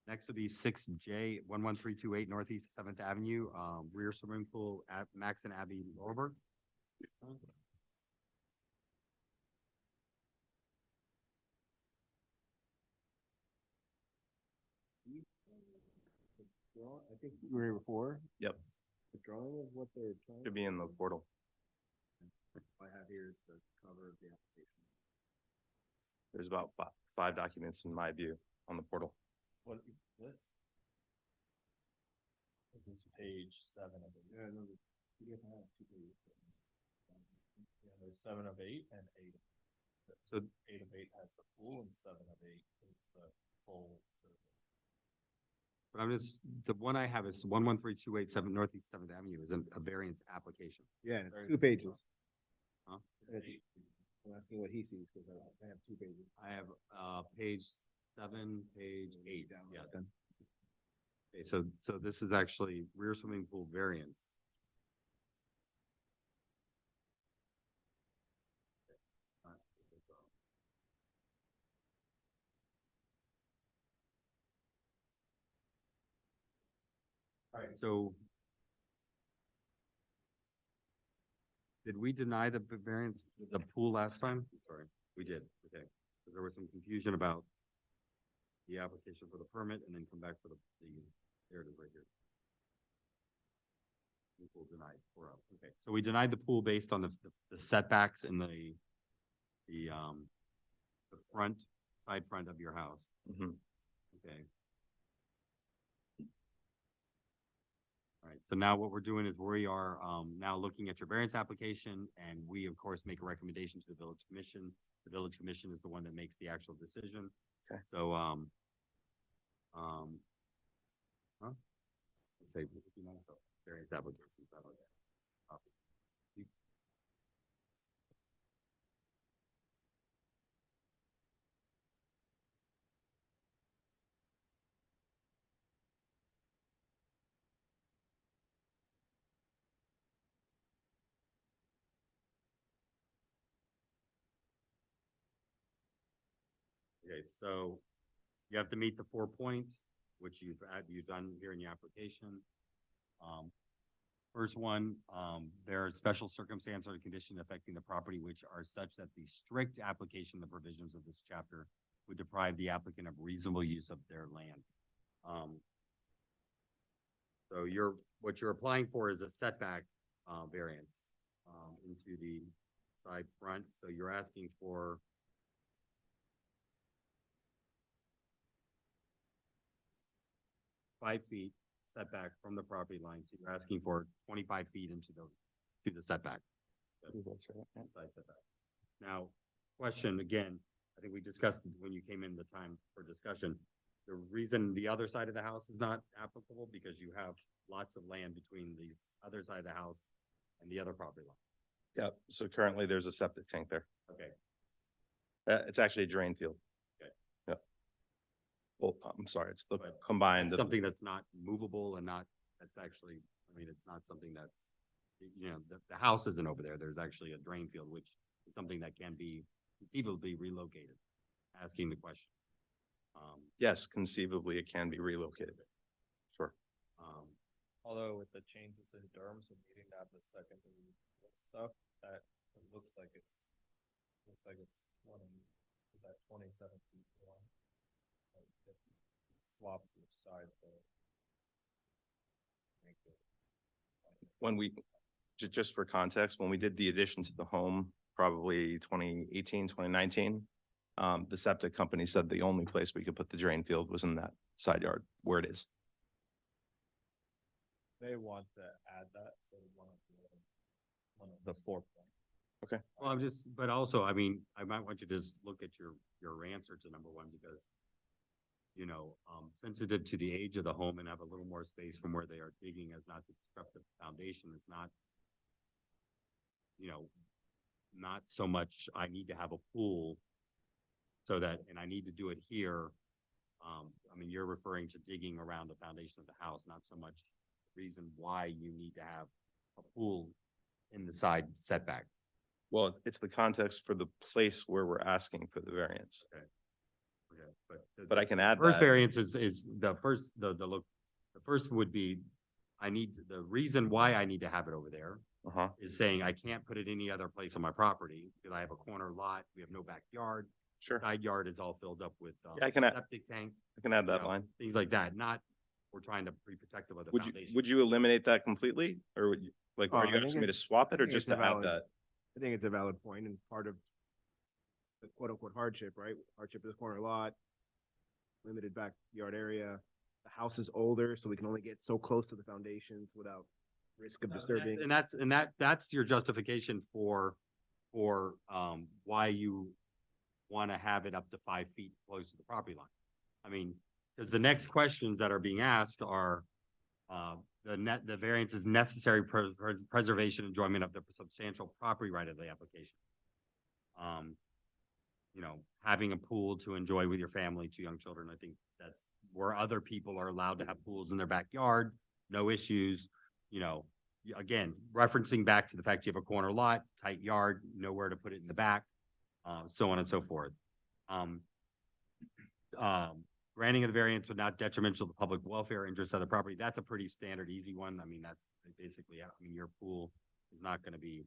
Next would be 6J, 11328 Northeast 7th Avenue, rear swimming pool at Max and Abby Lorber. Well, I think we were here before. Yep. The drawing of what they're trying. Should be in the portal. I have here is the cover of the application. There's about 5 documents in my view on the portal. What is this? This is page 7 of it. Yeah, no, you have to have 2 pages. Yeah, there's 7 of 8 and 8. So 8 of 8 has the pool and 7 of 8 is the full. but I'm just, the one I have is 11328 Northeast 7th Avenue is a variance application. Yeah, and it's 2 pages. Huh? And it's- I'm asking what he sees, because I have 2 pages. I have, page 7, page 8. Down, Yeah. then. Okay, so this is actually rear swimming pool variance. All right, so did we deny the variance, the pool last time? Sorry, we did, okay. Because there was some confusion about the application for the permit and then come back for the, there it is right here. Pool denied, 4-0. Okay, so we denied the pool based on the setbacks in the side front of your house. Mhm. Okay. All right, so now what we're doing is we are now looking at your variance application, and we of course make a recommendation to the village commission. The village commission is the one that makes the actual decision. Okay. So let's say variance application. Okay, so you have to meet the 4 points, which you've done here in the application. First one, there are special circumstances or conditions affecting the property which are such that the strict application of the provisions of this chapter would deprive the applicant of reasonable use of their land. So what you're applying for is a setback variance into the side front. So you're asking for 5 feet setback from the property line. So you're asking for 25 feet into the setback. Side setback. Now, question again, I think we discussed it when you came in the time for discussion. The reason the other side of the house is not applicable because you have lots of land between the other side of the house and the other property line. Yeah, so currently there's a septic tank there. Okay. It's actually a drain field. Okay. Yeah. Well, I'm sorry, it's the But combined. That's something that's not movable and that's actually, I mean, it's not something that's, the house isn't over there. There's actually a drain field, which is something that can be conceivably relocated. Asking the question. Yes, conceivably it can be relocated. Sure. Although with the changes in terms of needing to have the secondary stuff, that it looks like it's 27 feet long. Swap to the side there. When we, just for context, when we did the addition to the home, probably 2018, 2019, the septic company said the only place we could put the drain field was in that side yard where it is. They want to add that, so one of the 4 points. Okay. Well, but also, I mean, I might want you to just look at your answer to number 1 because, sensitive to the age of the home and have a little more space from where they are digging as not to disrupt the foundation. It's not, not so much I need to have a pool so that, and I need to do it here. I mean, you're referring to digging around the foundation of the house, not so much reason why you need to have a pool in the side setback. Well, it's the context for the place where we're asking for the variance. Okay. Okay, But I can add first that. variance is the first, the first would be, the reason why I need to have it over there Uh-huh. is saying I can't put it any other place on my property because I have a corner lot, we have no backyard. Sure. Side yard is all filled up with Yeah, I can add- septic tank. I can add that line. Things like that, not, we're trying to be protective of the Would you, foundation. would you eliminate that completely? Or would you, like, Oh, are I you think asking me to it's- swap it I or think just it's to a add valid- that? I think it's a valid point and part of the quote unquote hardship, right? Hardship is corner lot, limited backyard area. The house is older, so we can only get so close to the foundations without risk of disturbing. And that's your justification for why you want to have it up to 5 feet close to the property line. I mean, because the next questions that are being asked are, the variance is necessary preservation, enjoyment of the substantial property right of the application. Having a pool to enjoy with your family, 2 young children, I think that's where other people are allowed to have pools in their backyard, no issues, again, referencing back to the fact you have a corner lot, tight yard, nowhere to put it in the back, so on and so forth. Granting of the variance would not detrimental to the public welfare interests of the property. That's a pretty standard, easy one. I mean, that's basically, your pool is not gonna be,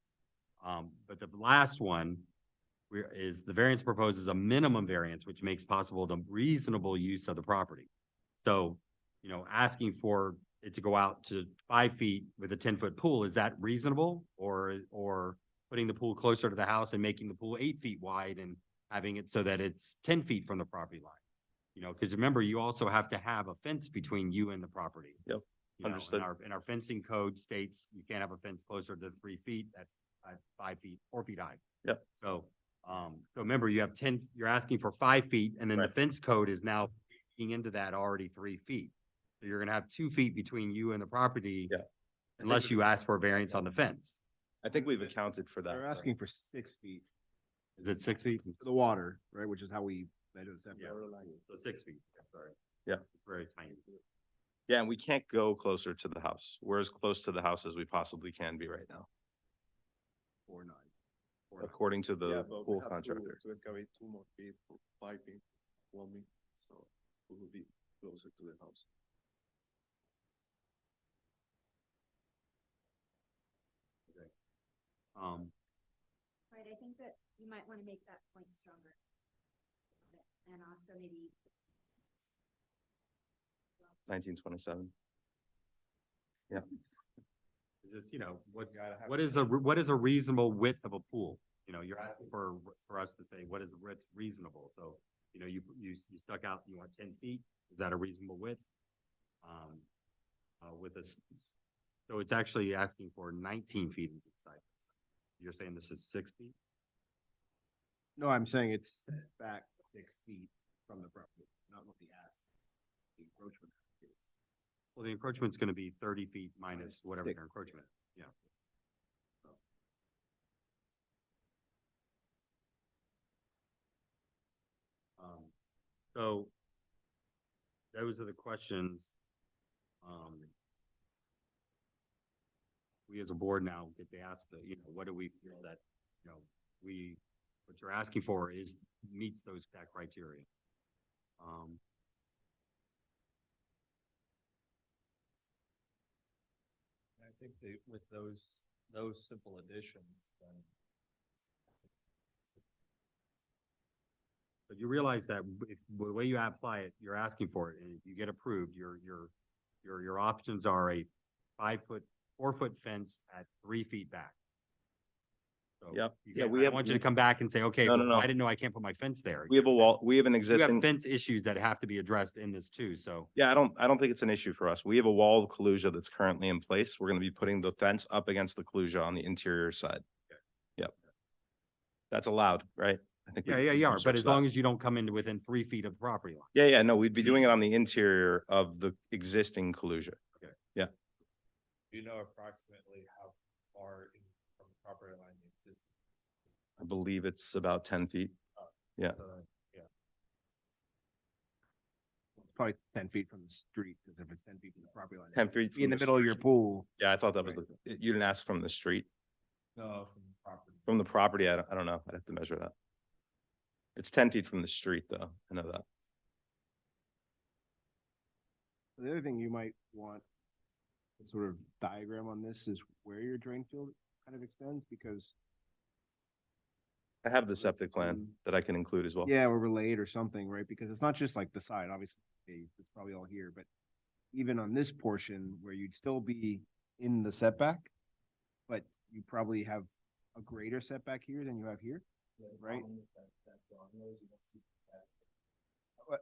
but the last one is the variance proposes a minimum variance, which makes possible the reasonable use of the property. So, asking for it to go out to 5 feet with a 10-foot pool, is that reasonable? Or putting the pool closer to the house and making the pool 8 feet wide and having it so that it's 10 feet from the property line? You know, because remember, you also have to have a fence between you and the property. Yep. You know, Understood. and our fencing code states you can't have a fence closer to 3 feet at 5 feet, 4 feet high. Yep. So, so remember, you have 10, you're asking for 5 feet, and then the Right. fence code is now being into that already 3 feet. So you're gonna have 2 feet between you and the property. Yeah. Unless you ask for a variance on the fence. I think we've accounted for that. They're though. asking for 6 feet Is it 6 feet? for the water, right, which is how we measure the setback. So 6 feet, sorry. Yeah. It's very tiny. Yeah, and we can't go closer to the house. We're as close to the house as we possibly can be right now, 4.9. according to the pool contractor. To excavate 2 more feet for piping, plumbing, so we will be closer to the house. Right, I think that you might want to make that point stronger. And also maybe 1927. Just, you know, what is a reasonable width of a pool? You know, you're asking for us to say, what is what's reasonable? So, you know, you stuck out, you want 10 feet, is that a reasonable width? With this, so it's actually asking for 19 feet inside. You're saying this is 6 feet? No, I'm saying it's set back 6 feet from the property, not what the ask. The encroachment. is. Well, the encroachment's gonna be 30 feet minus whatever Six. their encroachment, is. Yeah. So those are the questions. We as a board now get to ask you know, what do we feel that, you know, what you're asking for meets that criteria. I think with those simple additions, then But you realize that if the way you apply it, you're asking for it, and if you get approved, your options are a 4-foot fence at 3 feet back. So Yep. you Yeah, get- we I have- want you to come back and say, okay, No, well, no, no. I didn't know I can't put my fence there. We have a wall, we have an You have existing, fence issues that have to be addressed in this too, so. yeah, I don't think it's an issue for us. We have a wall of Kalusia that's currently in place. We're gonna be putting the fence up against the Kalusia on the interior side. Yep. That's allowed, right? I think. Yeah, but as long as you don't come into within 3 feet of the property line. Yeah, no, we'd be doing it on the interior of the existing Kalusia. do you know approximately how far from the property line the existing? I believe it's about 10 feet. Yeah. So, yeah. Probably 10 feet from the street, because if it's 10 feet from the property line. 10 feet. Be in from the middle of your pool. Yeah, I thought that was you didn't ask from the street. No, from the property. From the property, I don't know. I'd have to measure that. It's 10 feet from the street, though. I know that. The other thing you might want a sort of diagram on this is where your drain field kind of extends, because I have the septic plan that I can include as well. yeah, or relayed or something, right? Because it's not just like the side, obviously, it's probably all here, but even on this portion where you'd still be in the setback, but you probably have a greater setback here than you have here, right?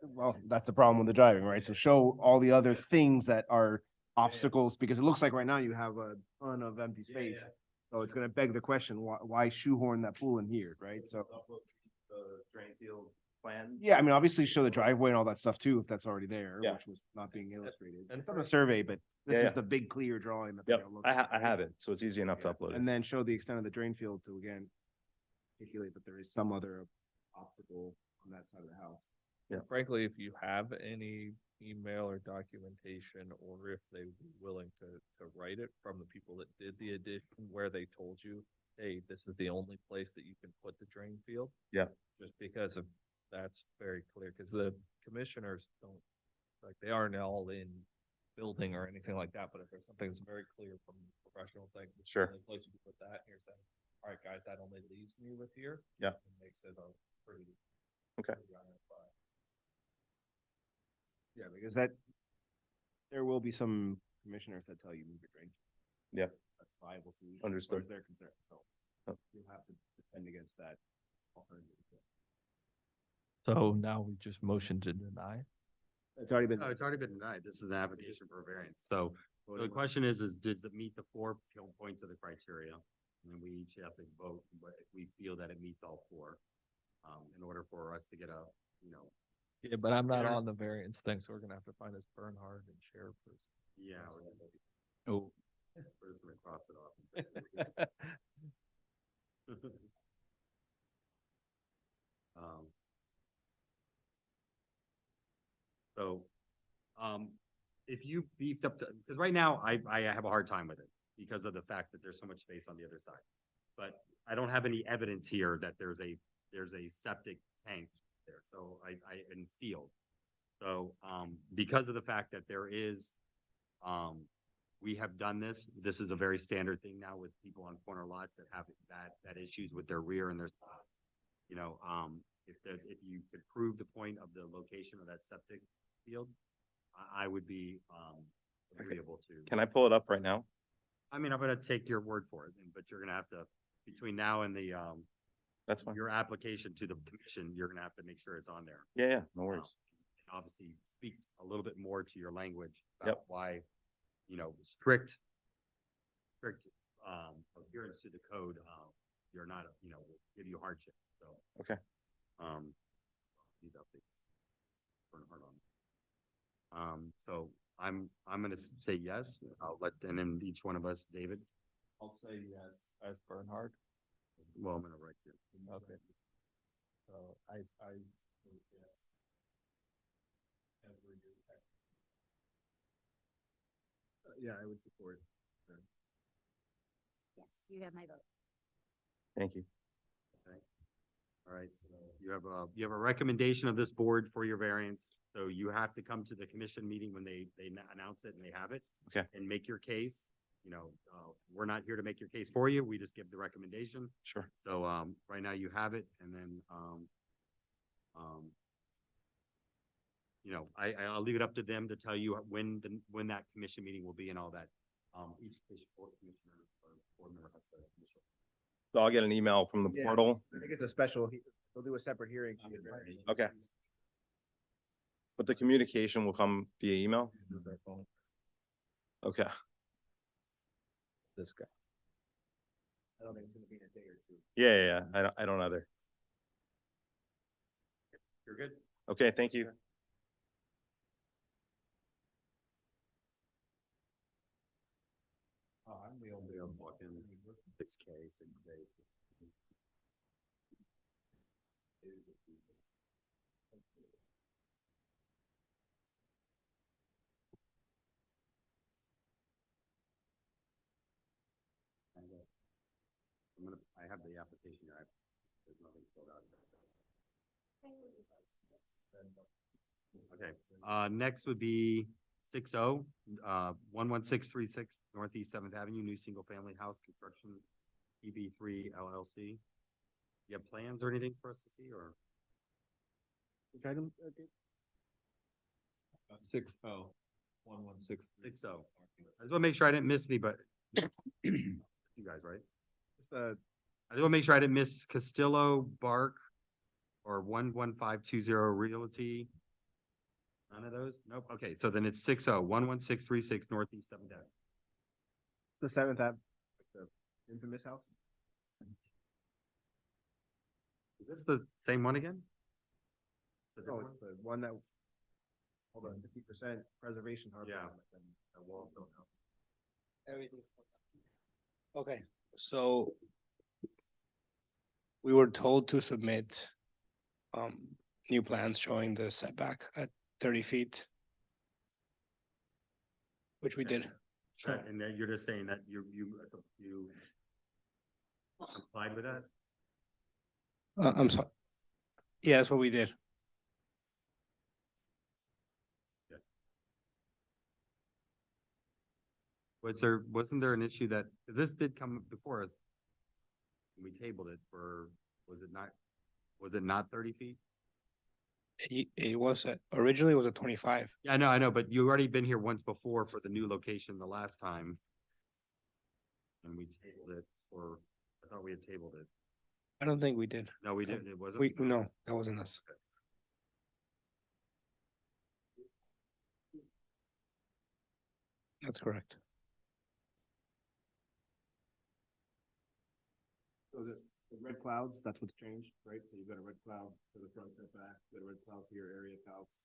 Well, that's the problem with the driving, right? So show all the other things that are obstacles, because it looks like right now you have a ton of empty space. So it's gonna beg the question, why shoehorn that pool in here, right? So. The drain field plan. Yeah, I mean, obviously show the driveway and all that stuff too, if that's already there, Yeah. which was not being illustrated. And It's on the survey, but this Yeah, is the big clear drawing. that they're Yep, gonna look I at, have it, so it's easy enough to upload it. And then show the extent of the drain field to again articulate that there is some other obstacle on that side of the house. Yeah. Frankly, if you have any email or documentation, or if they would be willing to write it from the people that did the addition, where they told you, hey, this is the only place that you can put the drain field. Yeah. Just because of, that's very clear, because the commissioners don't, like, they aren't all in building or anything like that, but if there's something that's very clear from professionals, like, this is the Sure. only place you can put that, here's that. All right, guys, that only leaves me with here. Yeah. It makes it a pretty. Okay. pretty ironclad. Yeah, because there will be some commissioners that tell you move your drain. Yeah. That's a viable solution. Understood. As far as they're concerned, so Oh. you'll have to defend against that alternative. So now we just motion to deny. It's already been. No, it's already been denied. This is an application for a variance. So the question is does it meet the 4 points of the criteria? And then we each have to vote, but if we feel that it meets all 4, in order for us to get a, you know, Yeah, but I'm not Fair. on the variance thing, so we're gonna have to find this Bernhard and share first. yeah. Oh. We're just gonna cross it off. Um, So, if you beefed up because right now I have a hard time with it because of the fact that there's so much space on the other side. But I don't have any evidence here that there's a septic tank there, so in field. So, because of the fact that there is, we have done this is a very standard thing now with people on corner lots that have that issues with their rear and their side. You know, if you could prove the point of the location of that septic field, I would be, agreeable to. Can I pull it up right now? I mean, I'm gonna take your word for it, but you're gonna have to, between now and the, That's fine. your application to the commission, you're gonna have to make sure it's on there. Yeah, no worries. Obviously, speak a little bit more to your language Yep. about why, you know, strict adherence to the code, you're not, you know, will give you hardship, so. Okay. Need to update. Burn hard on. So I'm gonna say yes. I'll let, and then each one of us, David, I'll say yes as Bernhard. well, I'm gonna write you. Okay. So I vote yes. Yeah, I would support. Yes, you have my vote. Thank you. All right, so you have a recommendation of this board for your variance, so you have to come to the commission meeting when they announce it and they have it. Okay. And make your case, you know, we're not here to make your case for you, we just give the recommendation. Sure. So, right now you have it, and then, you know, I'll leave it up to them to tell you when that commission meeting will be and all that. Each commissioner or board member has to initial. So I'll get an email from the Yeah. portal. I think it's a special, they'll do a separate hearing. Okay. But the communication will come via email? Okay. This guy. I don't think it's gonna be in a day or two. Yeah. I don't either. You're good? Okay, thank you. I'm the only one walking 6K, 6K. I have the application here. There's nothing filled out. Okay, next would be 6-0, 11636 Northeast Seventh Avenue, new single-family house construction, EB3 LLC. You have plans or anything for us to see, or? Which item? 6-0-116. 6-0. I just want to make sure I didn't miss any, but you guys, right? Just, I just want to make sure I didn't miss Castillo, Bark, or 11520 Realty. None of those? Nope. Okay, so then it's 6-0, 11636 Northeast Seventh Avenue. the seventh app, the infamous house. Is this the same one again? The Oh, different it's the one that, hold on, 50% preservation. harbor. Yeah. That wall built up. Everything. Okay, so we were told to submit new plans showing the setback at 30 feet, which we did. Sure. And then you're just saying that you complied with that? I'm sorry. Yeah, that's what we did. Wasn't there an issue that, because this did come before us? We tabled it for, was it not 30 feet? Originally it was a 25. Yeah, I know, but you already been here once before for the new location the last time. And we tabled it, or I thought we had tabled it. I don't think we did. No, we didn't. It wasn't. No, that wasn't us. That's correct. So the red clouds, that's what's changed, right? So you've got a red cloud for the front setback, you've got a red cloud for your area calcs.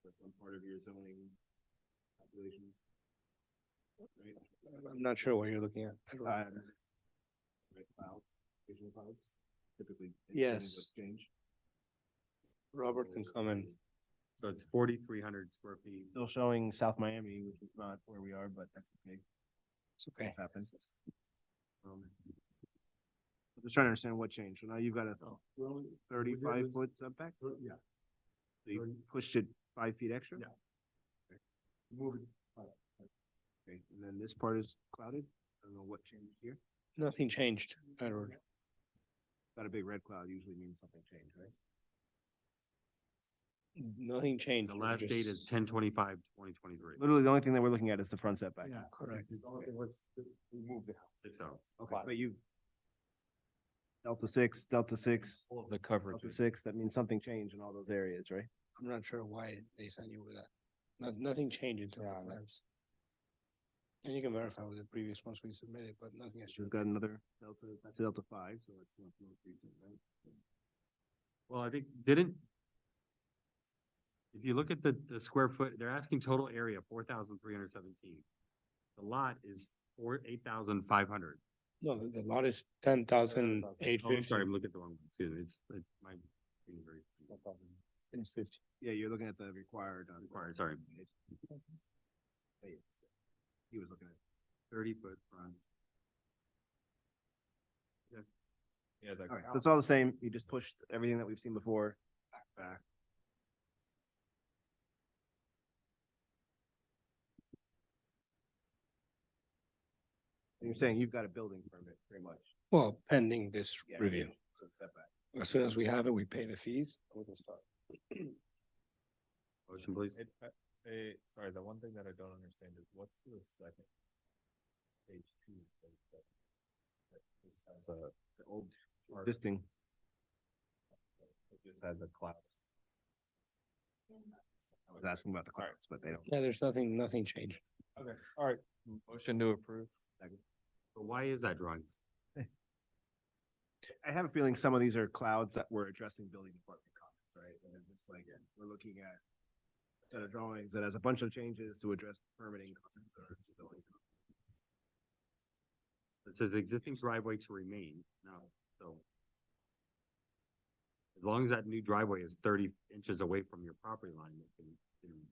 That's one part of your zoning calculation. Right? I'm not sure what you're looking at. Red cloud, visual clouds, typically. Yes. Change. Robert can come in. So it's 4,300 square feet. Still showing South Miami, which is not where we are, but that's okay. It's okay. It's happened. I'm just trying to understand what changed. So now you've got a 35-foot setback? Yeah. So you pushed it 5 feet extra? Yeah. Move it. Okay, and then this part is clouded? I don't know what changed here. Nothing changed, Edward. Got a big red cloud usually means something changed, right? Nothing changed. The last date is 10/25/2023. Literally, the only thing that we're looking at is the front setback. Yeah, correct. We moved the house. 6 out. Okay, but you. Delta 6, All of the coverage. Delta 6, that means something changed in all those areas, right? I'm not sure why they sent you with that. Nothing changed until our plans. And you can verify with the previous ones we submitted, but nothing has. We've got another Delta, that's a Delta 5, so it's not most recent, right? Well, I think, if you look at the square foot, they're asking total area 4,317. The lot is 8,500. No, the lot is 10,850. Oh, I'm sorry, I'm looking at the wrong one. Excuse me. It's my. It's 50. Yeah, you're looking at the required. Required, sorry. He was looking at. 30-foot front. Yeah, All right, so it's all the same. You just pushed everything that we've seen before back. And you're saying you've got a building permit, pretty much. Well, pending this Yeah, review. so setback. As soon as we have it, we pay the fees. We can start. Motion, please. Sorry, the one thing that I don't understand is what's the second page 2? That just has the old chart. Existing. It just has a cloud. I was asking about the clouds, but they don't. Yeah, there's nothing changed. Okay, all right. Motion to approve. But why is that drawing? I have a feeling some of these are clouds that were addressing building department comments, right? And it's just like, we're looking at a set of drawings that has a bunch of changes to address permitting comments that are building. It says existing driveway to remain. No, so. As long as that new driveway is 30 inches away from your property line, it can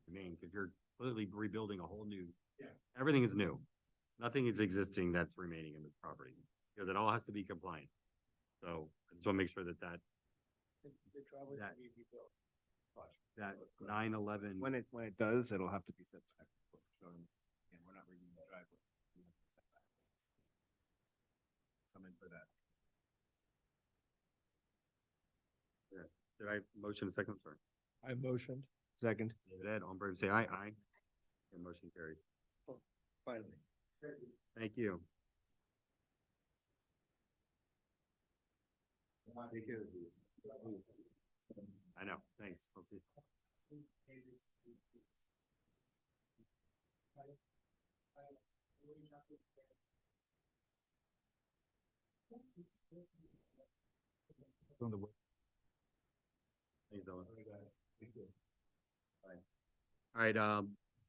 remain, because you're completely rebuilding a whole new. Yeah. Everything is new. Nothing is existing that's remaining in this property, because it all has to be compliant. So I just want to make sure that that 9/11. When it does, it'll have to be set back. And we're not redoing the driveway. Come in for that. Did I motion a second? Sorry. I motioned. Second. David Ed, all in favor, say aye. Aye. And motion carries. Finally. Thank you. I know, thanks. I'll see. Thanks, Dylan. All right,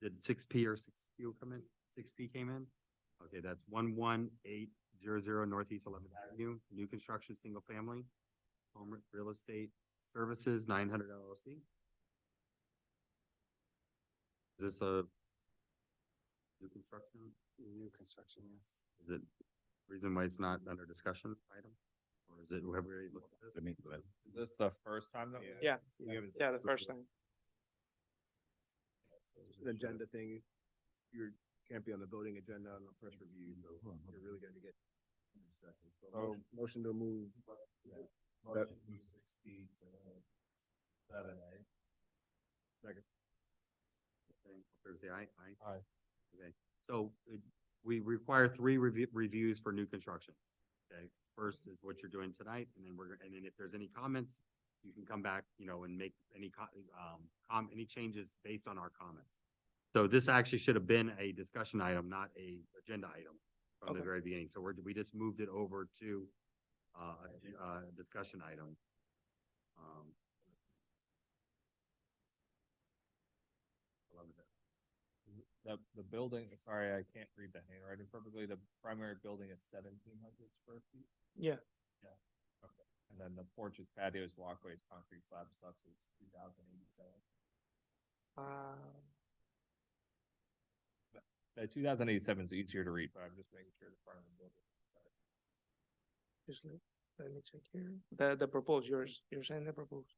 did 6P or 6Q come in? 6P came in? Okay, that's 11800 Northeast 11th Avenue, new construction, single family, home real estate services, 900 LLC. Is this a new construction? New construction, yes. Is it reason why it's not under discussion item? Or is it, have we already looked at this? Is this the first time that? Yeah, the first time. It's an agenda thing. You can't be on the voting agenda on the first review, so you're really gonna get. So motion to move. 7A. Second. Thursday, aye? Aye. Okay, so we require three reviews for new construction. Okay, first is what you're doing tonight, and then and then if there's any comments, you can come back, you know, and make any any changes based on our comments. So this actually should have been a discussion item, not a agenda item from the Okay. very beginning. So we just moved it over to a discussion item. The building, sorry, I can't read the handwriting perfectly. The primary building is 1,700 square feet. Yeah. Yeah. Okay. And then the porches, patios, walkways, concrete slab stuff is 2,087. The 2,087 is easier to read, but I'm just making sure the front of the building. Just let me check here. The proposed, you're saying the proposed?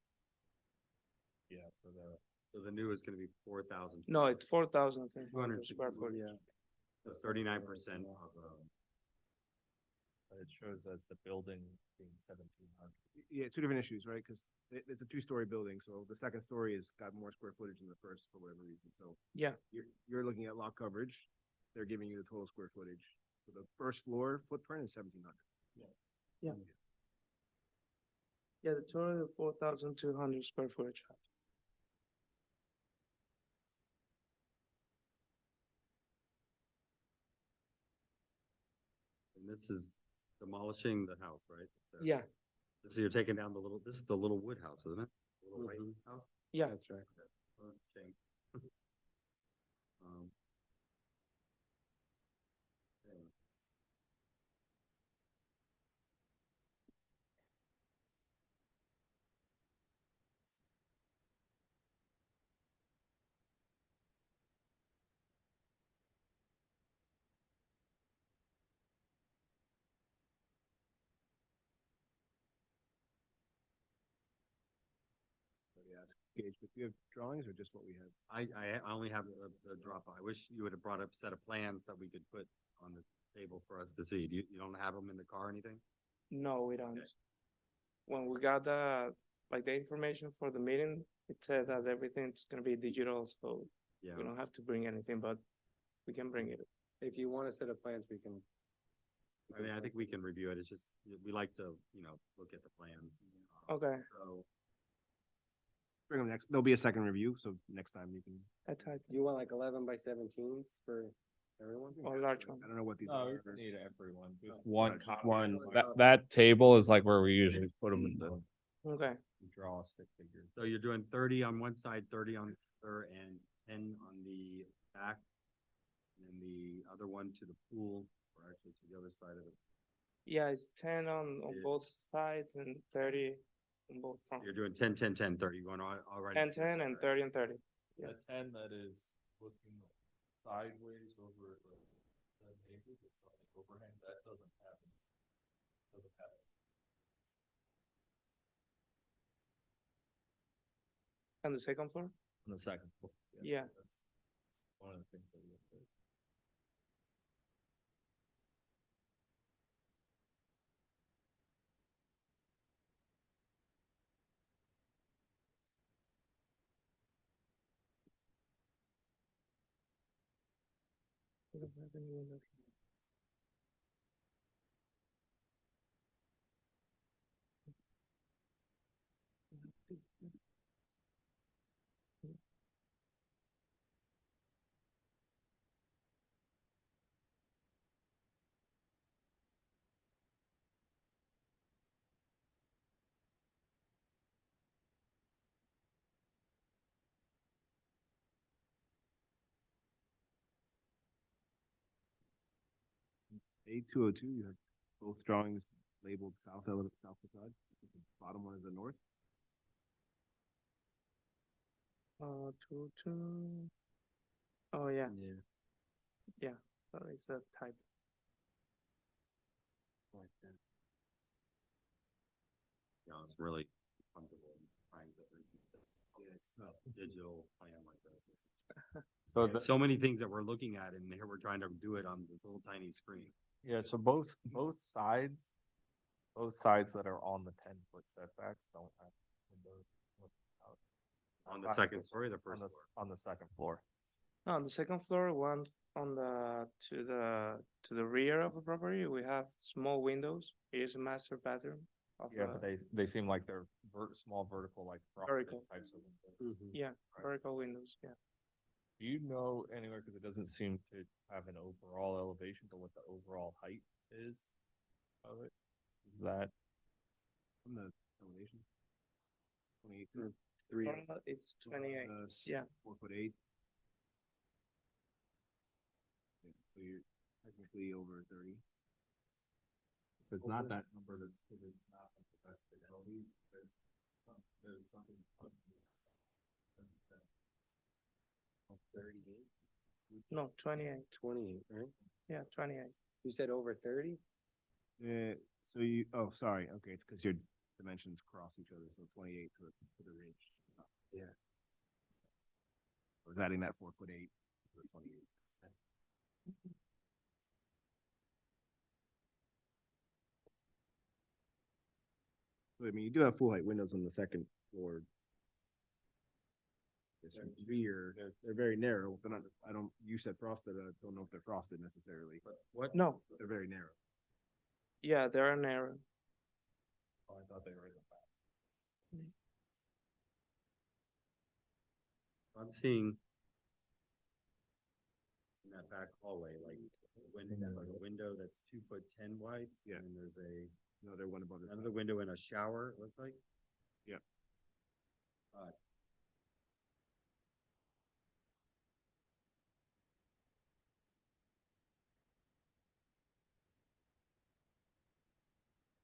Yeah, for the. So the new is gonna be 4,000. No, it's 4,000 260, square foot. yeah. So 39% of, It shows as the building being 1,700. Yeah, two different issues, right? Because it's a two-story building, so the second story has got more square footage than the first for whatever reason, so. Yeah. You're looking at lot coverage, they're giving you the total square footage. So the first floor footprint is 1,700. Yeah. Yeah, the total is 4,200 square footage. and this is demolishing the house, right? Yeah, So you're taking down this is the little wood house, isn't it? Little white house? yeah. That's right. Oh, shame. Um, yeah. Gage, but do you have drawings or just what we have? I only have the drop. I wish you would have brought up a set of plans that we could put on the table for us to see. You don't have them in the car or anything? No, we don't. Okay. When we got the information for the meeting, it said that everything's gonna be digital, so Yeah. we don't have to bring anything, but we can bring it. If you want a set of plans, we can. I mean, I think we can review it. It's just, we like to, you know, look at the plans. Okay. So, Bring them next, there'll be a second review, so next time you can. You want like 11 by 17s for everyone? Or large one. I don't know what these. No, we are. don't need everyone. Just Oh, one, gotcha. one, that table is like where we usually put them in the. Okay. Draw a stick figure. so you're doing 30 on one side, 30 on the other, and 10 on the back. And then the other one to the pool, or actually to the other side of it. Yeah, it's 10 on both It's- sides and 30 on both front. You're doing 10, 10, 10, 30, going all right. 10, 10 and 30 and 30. The 10 that is looking sideways over at the neighbor, it's on the overhang, that doesn't happen. Doesn't happen. On the second floor? On the second floor. Yeah. That's one of the things that we look at. A202, you have both drawings labeled south element, south facade. The bottom one is the north. 2. Oh, yeah. Yeah. Yeah. So it's a type. Like that. You know, it's really comfortable trying to repeat this. Yeah, it's not a digital plan like this. So There's so many things that we're looking at, and here we're trying to do it on this little tiny screen. Yeah, so both sides that are on the 10-foot setbacks don't have windows. On the second story, or the first On floor? on the second floor. No, on the second floor, one on to the rear of the property, we have small windows. It is a master bathroom of Yeah, but they seem like they're small vertical, like frosted Vertical. types of windows. yeah, vertical windows, yeah. Do you know anywhere, because it doesn't seem to have an overall elevation, but what the overall height is of it? Is that? From the elevation. 28 Three. It's 28, yeah. 4'8". Yeah, so you're technically over 30. It's not that number that's, it's not the best fidelity, there's something. 38. No, 28. 28, right? Yeah, 28. You said over 30? So you, oh, sorry, okay, it's because your dimensions cross each other, so 28 to the ridge. Yeah. I was adding that 4'8" to the 28. So, I mean, you do have full height windows on the second floor. This rear, they're very narrow. They're not, I don't, you said frosted, I don't know if they're frosted necessarily, but What? No, they're very narrow. yeah, they're narrow. Oh, I thought they were in the back. I'm seeing in that back hallway, like a window that's 2'10" wide. Yeah. And there's Another one above it. another window and a shower, it looks like. Yeah.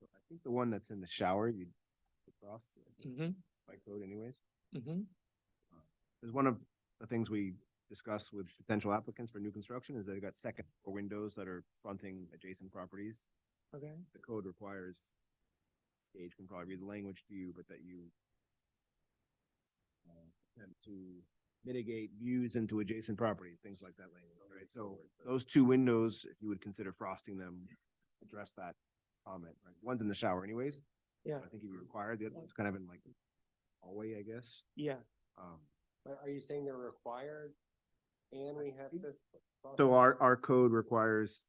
I think the one that's in the shower, you cross Mm-hmm, by code anyways. mm-hmm. Is one of the things we discuss with potential applicants for new construction is they've got second floor windows that are fronting adjacent properties. Okay, The code requires, Gage can probably read the language to you, but that you attempt to mitigate views into adjacent properties, things like that language, right? So those two windows, if you would consider frosting them, address that comment, right? One's in the shower anyways. yeah, I think you required, the other one's kind of in like hallway, I guess. yeah. But are you saying they're required and we have to? So our code requires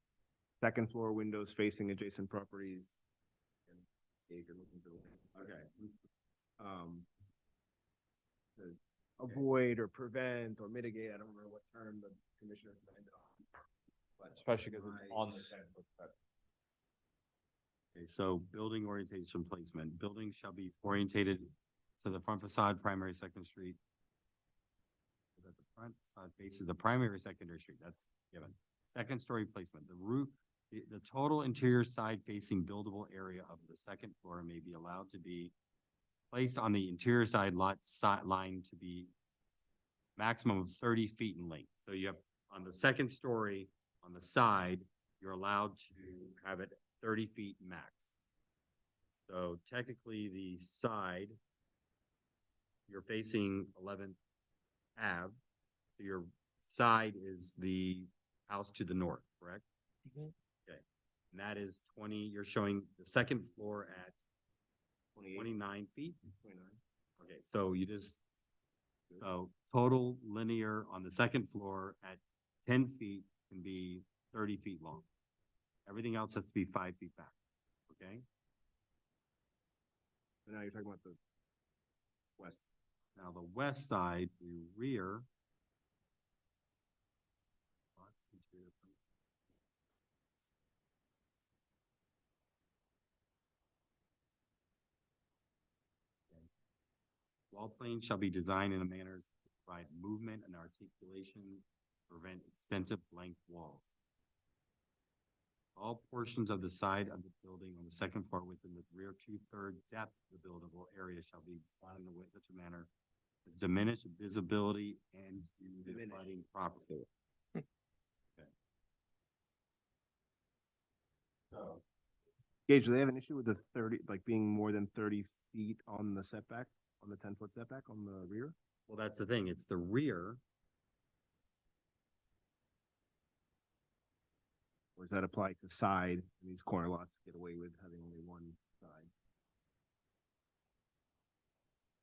second floor windows facing adjacent properties. And Dave, you're looking for the- Okay. To avoid or prevent or mitigate, I don't remember what term the commissioner landed on. but Especially because it's on the minimize- 10-foot setback. Okay, so building orientation placement, buildings shall be orientated to the front facade, primary, second street. So that the front facade faces the primary, secondary street, that's given. Second story placement, the roof, the total interior side facing buildable area of the second floor may be allowed to be placed on the interior side line to be maximum of 30 feet in length. So you have on the second story, on the side, you're allowed to have it 30 feet max. So technically the side, you're facing 11th Ave. So your side is the house to the north, correct? Mhm. Okay. And that is 20, you're showing the second floor at 29 feet? 29. Okay, so you just, so total linear on the second floor at 10 feet can be 30 feet long. Everything else has to be 5 feet back, okay? So now you're talking about the west. Now, the west side, the rear. Wall planes shall be designed in a manner to provide movement and articulation, prevent extensive blank walls. All portions of the side of the building on the second floor within the rear 2/3 depth of the buildable area shall be designed in such a manner as to diminish visibility and to the abutting property. Okay. So, Gage, do they have an issue with the 30, like being more than 30 feet on the setback, on the 10-foot setback on the rear? well, that's the thing, it's the rear. Or does that apply to side, and these corner lots get away with having only one side?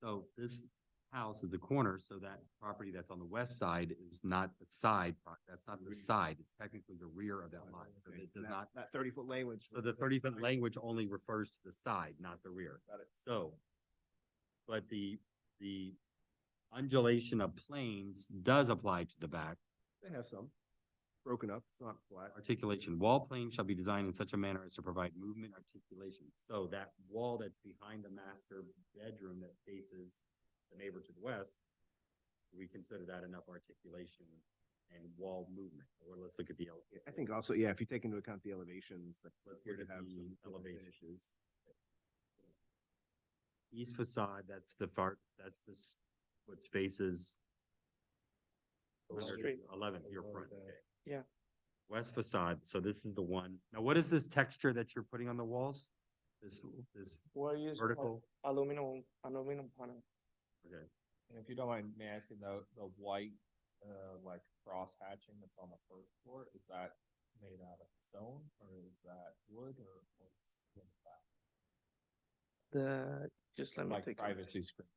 So this house is a corner, so that property that's on the west side is not the side, that's not the side, it's technically the rear of that lot, so it does not. That 30-foot language. So the 30-foot language only refers to the side, not the rear. Got it. So, but the undulation of planes does apply to the back. They have some broken up, it's not flat. Articulation, wall planes shall be designed in such a manner as to provide movement articulation. So that wall that's behind the master bedroom that faces the neighbor to the west, we consider that enough articulation and wall movement, or let's look at the. I think also, yeah, if you take into account the elevations, that Let's we're look gonna at have some the different elevation. finishes. East facade, that's the far, that's this, which faces. Street. 11th, your front. Okay. Yeah. West facade, so this is the one. Now, what is this texture that you're putting on the walls? This We're using vertical, aluminum panel. okay. And if you don't mind me asking, the white, like cross hatching that's on the first floor, is that made out of stone or is that wood or what's in that? Just let me Like take a look. privacy screen?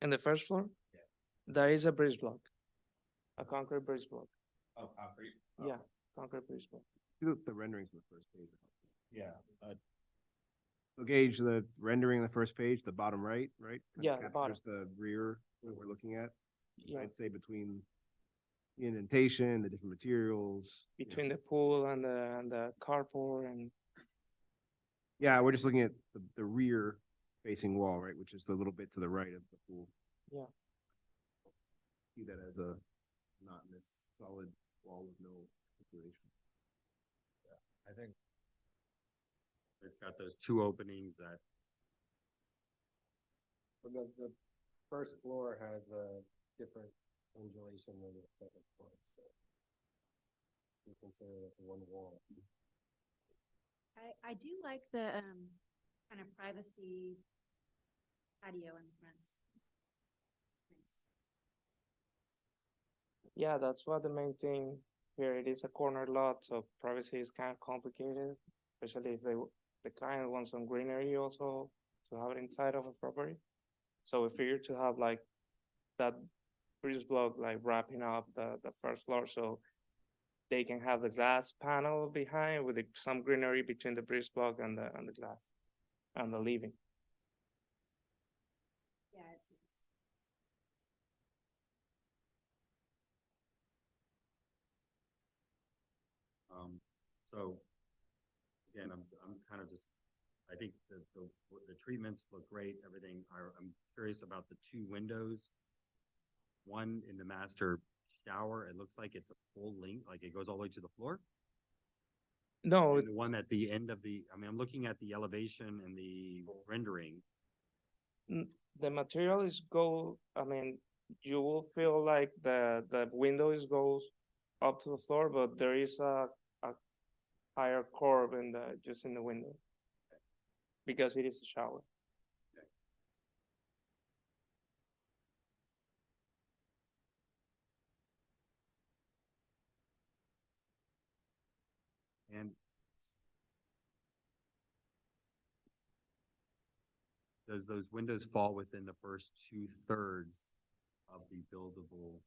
In the first floor? Yeah. There is a bridge block, a concrete bridge block. Oh, concrete? Yeah, concrete bridge block. The renderings on the first page. Yeah, So Gage, the rendering on the first page, the bottom right, right? Kinda Yeah, the bottom. captures the rear that we're looking at. Yeah, I'd say between the indentation, the different materials. between the pool and the carport and Yeah, we're just looking at the rear facing wall, right, which is the little bit to the right of the pool. yeah. See that as a monotonous, solid wall with no articulation. I think It's got those two openings that, The first floor has a different undulation than the second floor, so. We consider this one wall. I do like the, kind of privacy patio in front. Yeah, that's what the main thing here. It is a corner lot, so privacy is kind of complicated, especially if the client wants some greenery also to have it inside of a property. So we figured to have like that bridge block like wrapping up the first floor, so they can have the glass panel behind with some greenery between the bridge block and the glass and the living. Yeah, it's. so. Again, I'm kind of just, I think the treatments look great, everything. I'm curious about the two windows. One in the master shower, it looks like it's a full length, like it goes all the way to the floor. No, And the one at the end of I'm looking at the elevation and the rendering. the material is gold. I mean, you will feel like the window is goes up to the floor, but there is a higher curve just in the window because it is a shower. And does those windows fall within the first 2/3 of the buildable,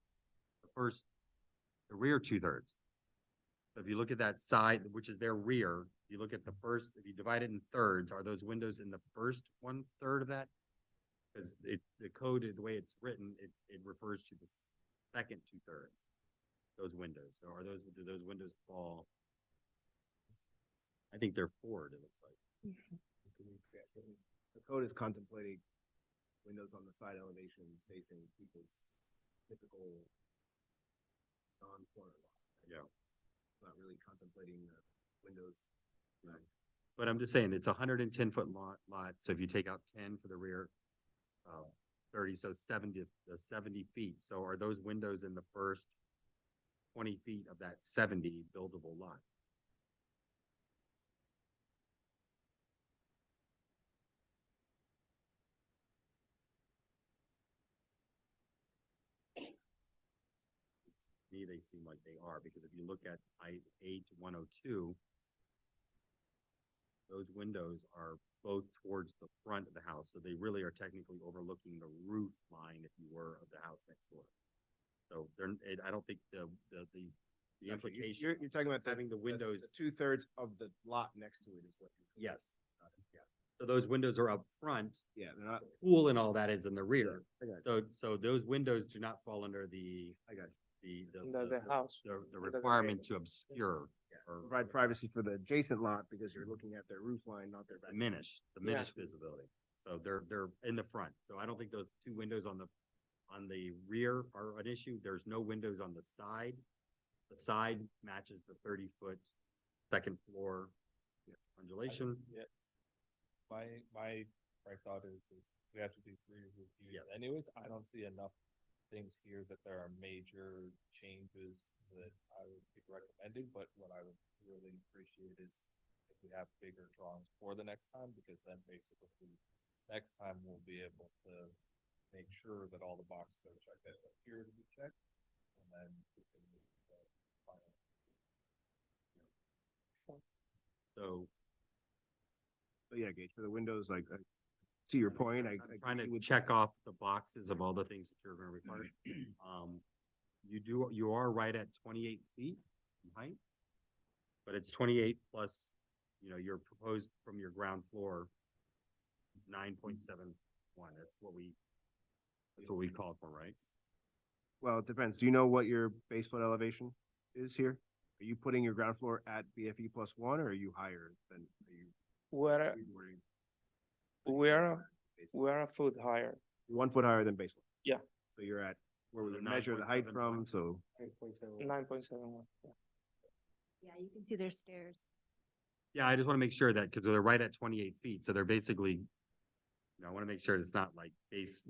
the rear 2/3? So if you look at that side, which is their rear, you look at the first, if you divide it in thirds, are those windows in the first 1/3 of that? Because the code, the way it's written, it refers to the second 2/3, those windows. So do those windows fall? I think they're forward, it looks like. The code is contemplating windows on the side elevations facing people's typical non-corner lot. Yeah. Not really contemplating the windows. But I'm just saying, it's 110-foot lot, so if you take out 10 for the rear, 30, so 70 feet. So are those windows in the first 20 feet of that 70 buildable lot? Me, they seem like they are, because if you look at I-8 102, those windows are both towards the front of the house, so they really are technically overlooking the roof line, if you were, of the house next door. So I don't think the implication. You're talking about having the windows. 2/3 of the lot next to it is what. Yes. Yeah. So those windows are up front. Yeah, they're not. Pool and all that is in the rear. I got you. So those windows do not fall under the, I got you. The house. the requirement to obscure or Provide privacy for the adjacent lot because you're looking at their roof line, not their back. diminish visibility. So they're in the front. So I don't think those two windows on the rear are an issue. There's no windows on the side. The side matches the 30-foot second floor undulation. Yeah. My thought is we have to do 3 reviews anyways. I don't see enough things here that there are major changes that I would be recommending, but what I would really appreciate is if we have bigger drawings for the next time, because then basically next time we'll be able to make sure that all the boxes are checked that appear to be checked, and then we can move to the final. So But yeah, Gage, for the windows, like, to your point, I'm trying to check off the boxes of all the things that you're gonna require. You are right at 28 feet in height, but it's 28 plus, your proposed from your ground floor 9.71. That's what we called for, right? Well, it depends. Do you know what your base flood elevation is here? Are you putting your ground floor at BFE +1 or are you higher than, are you? We're a foot higher. 1 foot higher than base flood? Yeah. So you're at, where we So would measure the height 9.71. from, so. 9.71. Yeah, you can see their stairs. Yeah, I just want to make sure that, because they're right at 28 feet, so they're basically, I want to make sure it's not like base,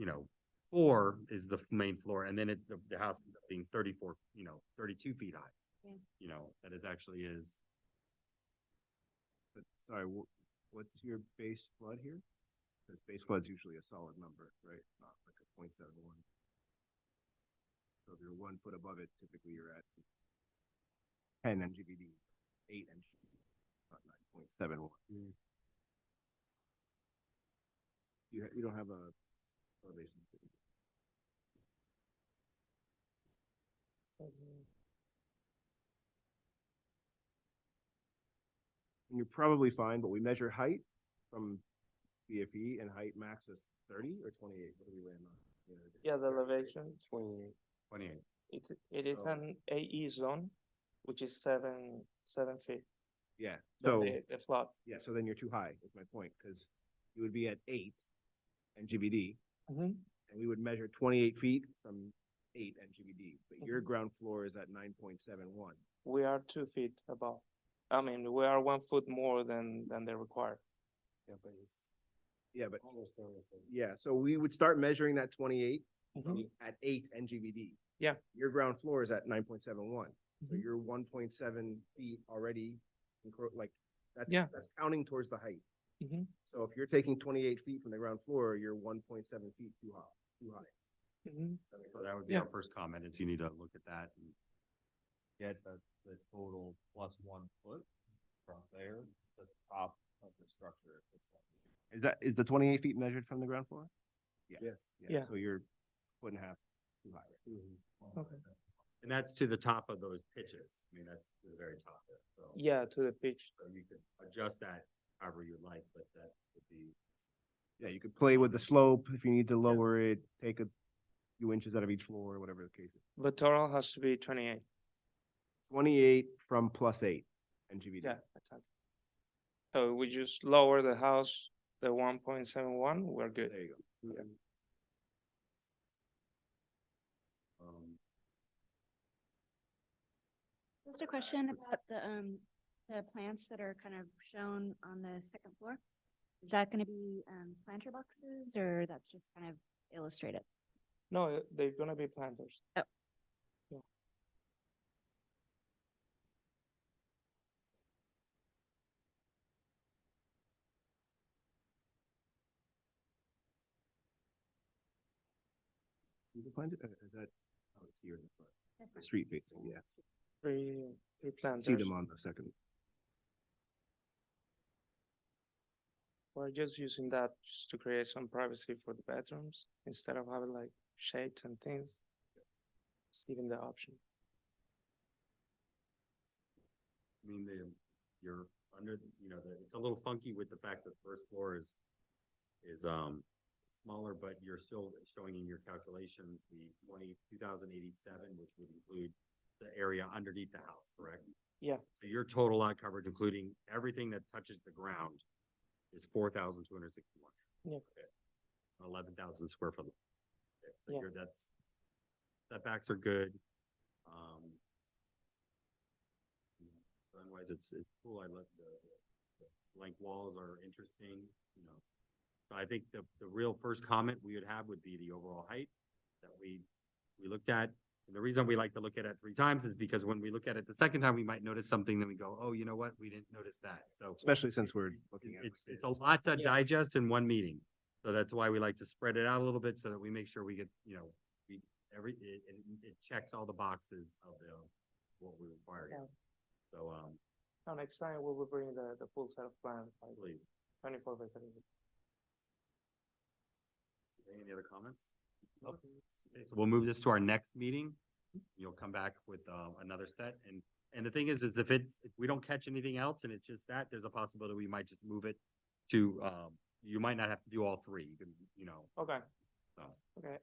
4 is the main floor, and then the house ends up being 34, 32 feet high. Yeah. That it actually is. But, sorry, what's your base flood here? Because base flood's usually a solid number, right? Not like a 0.71. So if you're 1 foot above it, typically you're at 10 NGVD, 8 NGVD, not 9.71. You don't have a elevation. And you're probably fine, but we measure height from BFE and height max is 30 or 28. What do we land on? Yeah, the elevation, 28. it is So- an AE zone, which is 7 feet. Yeah, than so, the flood. yeah, so then you're too high, is my point, because you would be at 8 NGVD, Mhm. and we would measure 28 feet from 8 NGVD, but your ground floor is at 9.71. We are 2 feet above. I mean, we are 1 foot more than they require. Yeah, but, yeah, so we would start measuring that 28 Mhm. at 8 NGVD. Yeah. Your ground floor is at 9.71, so Mhm. you're 1.7 feet already, that's, Yeah. that's counting towards the height. Mhm. So if you're taking 28 feet from the ground floor, you're 1.7 feet too high. Mhm. So that would be Yeah. our first comment, is you need to look at that and get the total plus 1 foot from there to the top of the structure. Is the 28 feet measured from the ground floor? Yeah. Yes. Yeah. So you're 1.5 too high. Okay. And that's to the top of those pitches. I mean, that's to the very top there. So, Yeah, to the pitch. so you could adjust that however you like, but that would be. Yeah, you could play with the slope if you need to lower it, take a few inches out of each floor, whatever the case is. But total has to be 28. 28 from +8 NGVD. Yeah, exactly. So we just lower the house, the 1.71, we're good. There you go. Yeah. Just a question about the plants that are kind of shown on the second floor. Is that gonna be, planter boxes or that's just kind of illustrated? No, they're gonna be planters. Oh. Yeah. Is it planted? Is that, oh, it's here in the front. The street facing, yeah. Three planters. See them on the second. We're just using that just to create some privacy for the bedrooms instead of having like shades and things. Just giving the option. I mean, you're under, it's a little funky with the fact that the first floor is smaller, but you're still showing in your calculations the 2,087, which would include the area underneath the house, correct? Yeah. So your total lot coverage, including everything that touches the ground, is 4,261. Yeah. 11,000 square foot. Okay, so Yeah. that's setbacks are good. Otherwise, it's cool. I love the blank walls are interesting. So I think the real first comment we would have would be the overall height that we looked at. And the reason we like to look at it 3 times is because when we look at it the second time, we might notice something, then we go, oh, you know what? We didn't notice that. So Especially since we're looking at. it's a lot to digest in one meeting. So that's why we like to spread it out a little bit so that we make sure we get, it checks all the boxes of what we require. Yeah. So, Now next time we will bring the full set of plans, like please, 24 by 30. any other comments? Okay, so we'll move this to our next meeting. You'll come back with another set. And the thing is if we don't catch anything else and it's just that, there's a possibility we might just move it to, you might not have to do all 3. You can, Okay. so. Okay.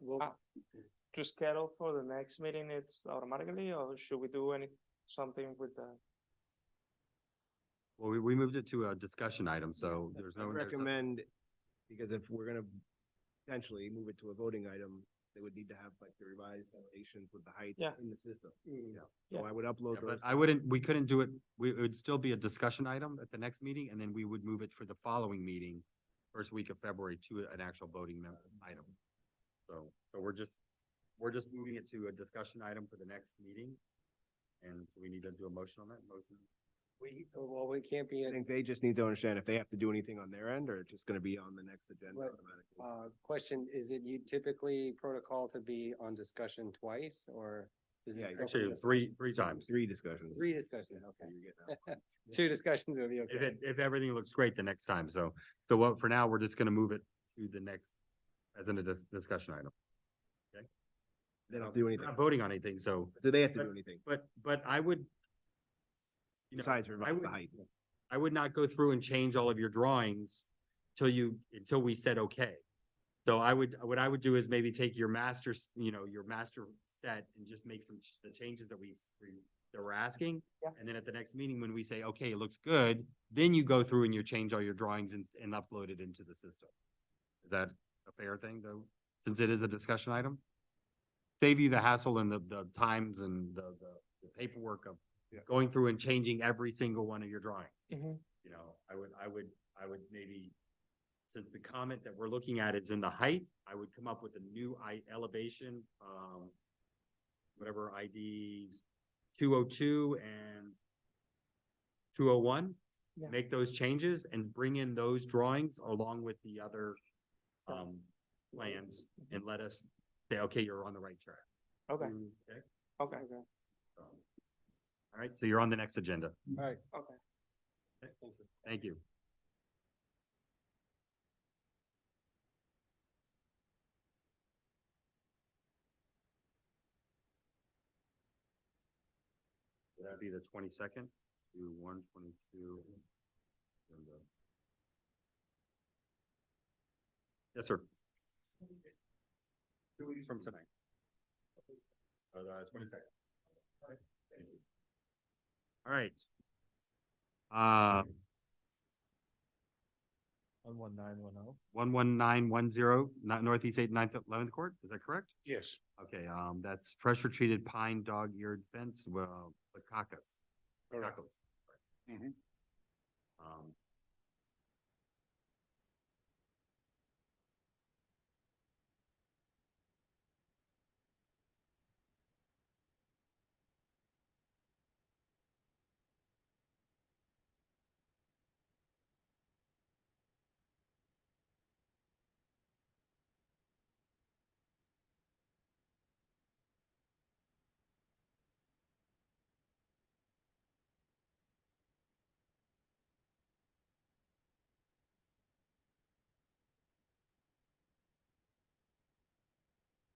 To schedule for the next meeting, it's automatically, or should we do something with the? Well, we moved it to a discussion item, so there's no. I recommend, because if we're gonna potentially move it to a voting item, they would need to have like the revised elevations with the heights Yeah. in the system. Yeah. So I would upload But those. we couldn't do it, it would still be a discussion item at the next meeting, and then we would move it for the following meeting, first week of February, to an actual voting item. So we're just moving it to a discussion item for the next meeting. And do we need to do a motion on that? Motion? We can't be I think they just need to understand if they have to do anything on their end, or it's just gonna be on the next agenda What, automatically. question, is it you typically protocol to be on discussion twice, or? Is it Yeah, open Actually, discussion? three times. 3 discussions. 3 discussions, okay. You're getting out. 2 discussions would be okay. If everything looks great the next time. So what, for now, we're just gonna move it to the next, as in a discussion item. Okay? They don't have to do We're anything. not voting on anything, so, Do they have to do anything but I would. besides revise the would- height? I would not go through and change all of your drawings until we said okay. So what I would do is maybe take your master set and just make the changes that we're asking. Yeah. And then at the next meeting, when we say, okay, it looks good, then you go through and you change all your drawings and upload it into the system. Is that a fair thing, though, since it is a discussion item? Save you the hassle and the times and the paperwork of going through and changing every single one of your drawings. Mhm. I would maybe, since the comment that we're looking at is in the height, I would come up with a new elevation, whatever IDs 202 and 201. Yeah. Make those changes and bring in those drawings along with the other plans and let us say, okay, you're on the right track. Okay. Okay. Okay. All right, so you're on the next agenda. All right. Okay. Thank you. That'd be the 22nd to 1/22. Yes, sir. 2 weeks from tonight. 22nd. All right. 11910. 11910, Northeast 89th, 11th Court, is that correct? Yes. Okay, that's pressure treated pine dog-eared fence, the caucus. Correct. Caucus. Mhm. Um,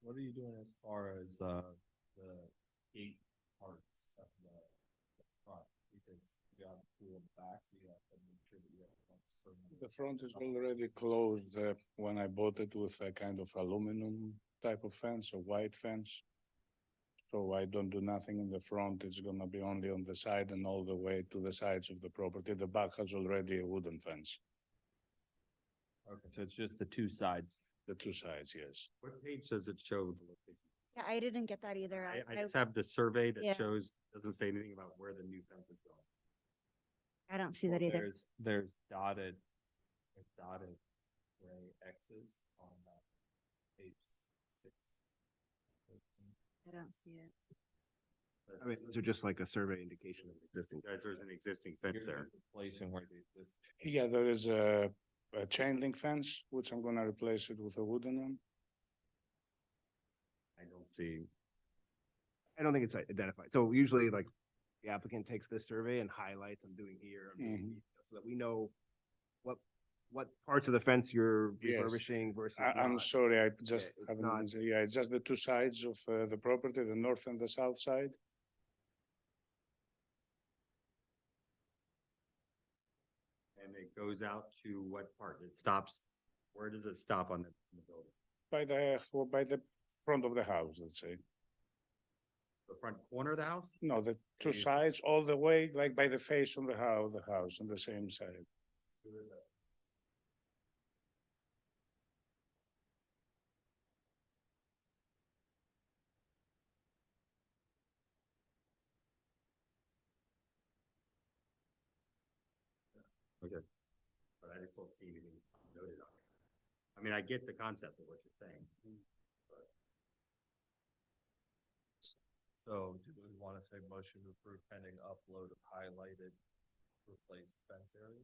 what are you doing as far as, the gate parts of the front? Because you have a pool in the back, so you have to make sure that you have. The front is already closed when I bought it with a kind of aluminum type of fence, a white fence. So I don't do nothing in the front. It's gonna be only on the side and all the way to the sides of the property. The back has already a wooden fence. Okay, so it's just the two sides. The two sides, yes. What page does it show the location? Yeah, I didn't get that either. I just have the survey Yeah. that shows, doesn't say anything about where the new fence is going. I don't see that either. There's dotted gray X's on page 6. I don't see it. I mean, those are just like a survey indication of existing. Guys, there's an existing fence there. Placing where they exist. Yeah, there is a chain link fence, which I'm gonna replace it with a wooden one. I don't see. I don't think it's identified. So usually like the applicant takes this survey and highlights, I'm doing here, I'm doing here, so that we know what parts of the fence you're Yes. refurbishing versus I'm not. sorry, I just it's haven't, not- yeah, it's just the two sides of the property, the north and the south side. And it goes out to what part? It stops, where does it stop on the building? By the front of the house, let's say. The front corner of the house? No, the two you- sides, all the way, like by the face of the house on the same side. Okay. But I just don't see anything noted on it. I mean, I get the concept of what you're saying. So do we want to say motion to approve pending upload of highlighted replaced fence area?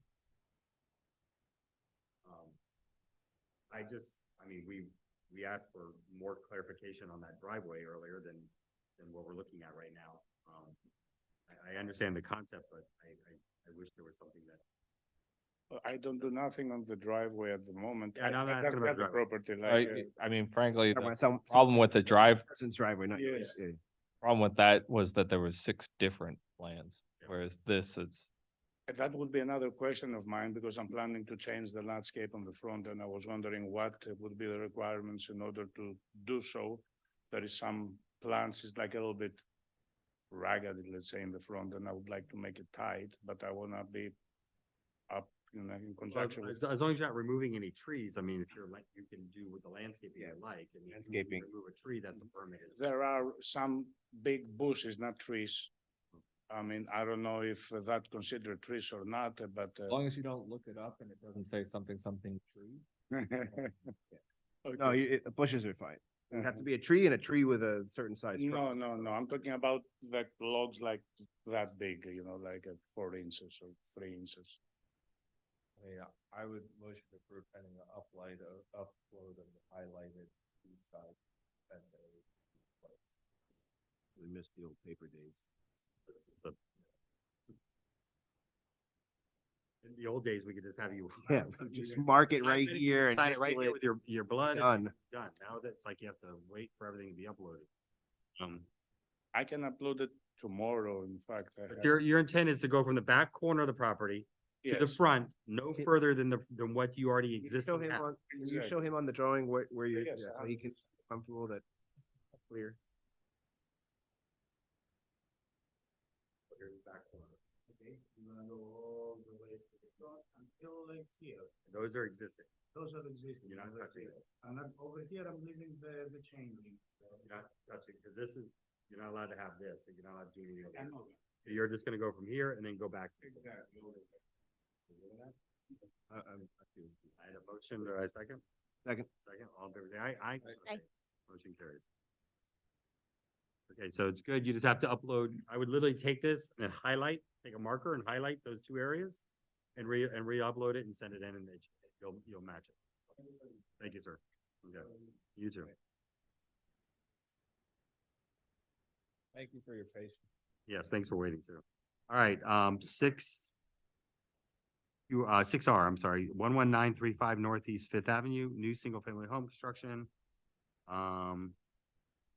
I mean, we asked for more clarification on that driveway earlier than what we're looking at right now. I understand the concept, but I wish there was something that. I don't do nothing on the driveway at the moment. Yeah, and I'm I asking just about got the driveway. property like. I mean, frankly, Talking the about some problem with the person's driveway, not yours. Yes. Yeah. problem with that was that there was 6 different plans, Yeah. whereas this is. That would be another question of mine because I'm planning to change the landscape on the front and I was wondering what would be the requirements in order to do so. There is some plants, it's like a little bit ragged, let's say, in the front, and I would like to make it tight, but I wanna be up, in conjunction with. As long as you're not removing any trees, I mean, if you're like, you can do with the landscaping you like. And if you Landscaping. Remove a tree, that's a permitted. There are some big bushes, not trees. I mean, I don't know if that considered trees or not, but. As long as you don't look it up and it doesn't say something tree. No, bushes are fine. It would have to be a tree and a tree with a certain size. trunk. No, I'm talking about like logs like that big, like 4 inches or 3 inches. Yeah, I would motion to approve pending the upload of the highlighted side fence area. We missed the old paper days. In the old days, we could just have you. Yeah, just mark it right here and Sign it right initial here it. with your blood. and Done. Done. Now that's like you have to wait for everything to be uploaded. I can upload it tomorrow, in fact. I But have- your intent is to go from the back corner of the property to the Yes. front, no Okay. further than what you already You can exist. show him on, can you show Exactly. him on the drawing where you, Yes, so he can comfortable that clear. Here's the back corner. Okay, you wanna go all the way to the front until like here. Those are existing. Those are existing. You're not over touching here. it. And over here, I'm leaving the chain link. You're not touching, because this is, you're not allowed to have this, so you're not allowed to do anything. I else. know So you're just gonna go from here and then go back. Exactly. I had a motion, do I second? Second. Second, all in favor, say aye. Aye. Aye. Motion carries. Okay, so it's good, you just have to upload, I would literally take this and take a marker and highlight those 2 areas and re-upload it and send it in and you'll match it. Thank you, sir. Okay, you too. Thank you for your patience. Yes, thanks for waiting too. All right, 6R, I'm sorry, 11935 Northeast Fifth Avenue, new single-family home construction.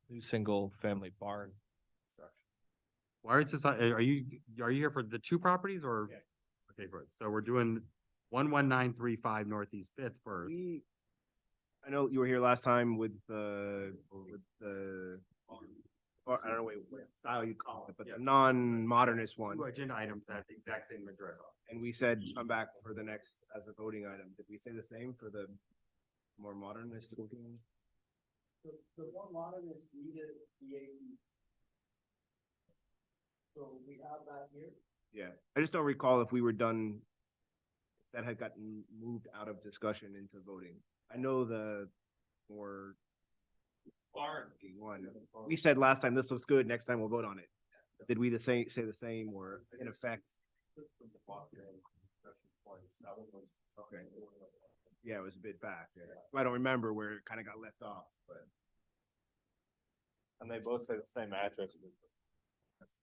new single family barn. Why is this, are you here for the two properties or? Okay, good. So we're doing 11935 Northeast Fifth first. I know you were here last time with the, or I don't know what style you call it, but the non-modernist one. Two agenda items at the exact same address. And we said come back for the next as a voting item. Did we say the same for the more modernist looking? The one modernist needed the AE. So we have that here. Yeah, I just don't recall if we were done, that had gotten moved out of discussion into voting. I know the more one, we said last time, this looks good, next time we'll vote on it. Did we say the same or in effect? Okay. Yeah, it was a bit back. I don't remember where it kind of got left off, but. And they both say the same address.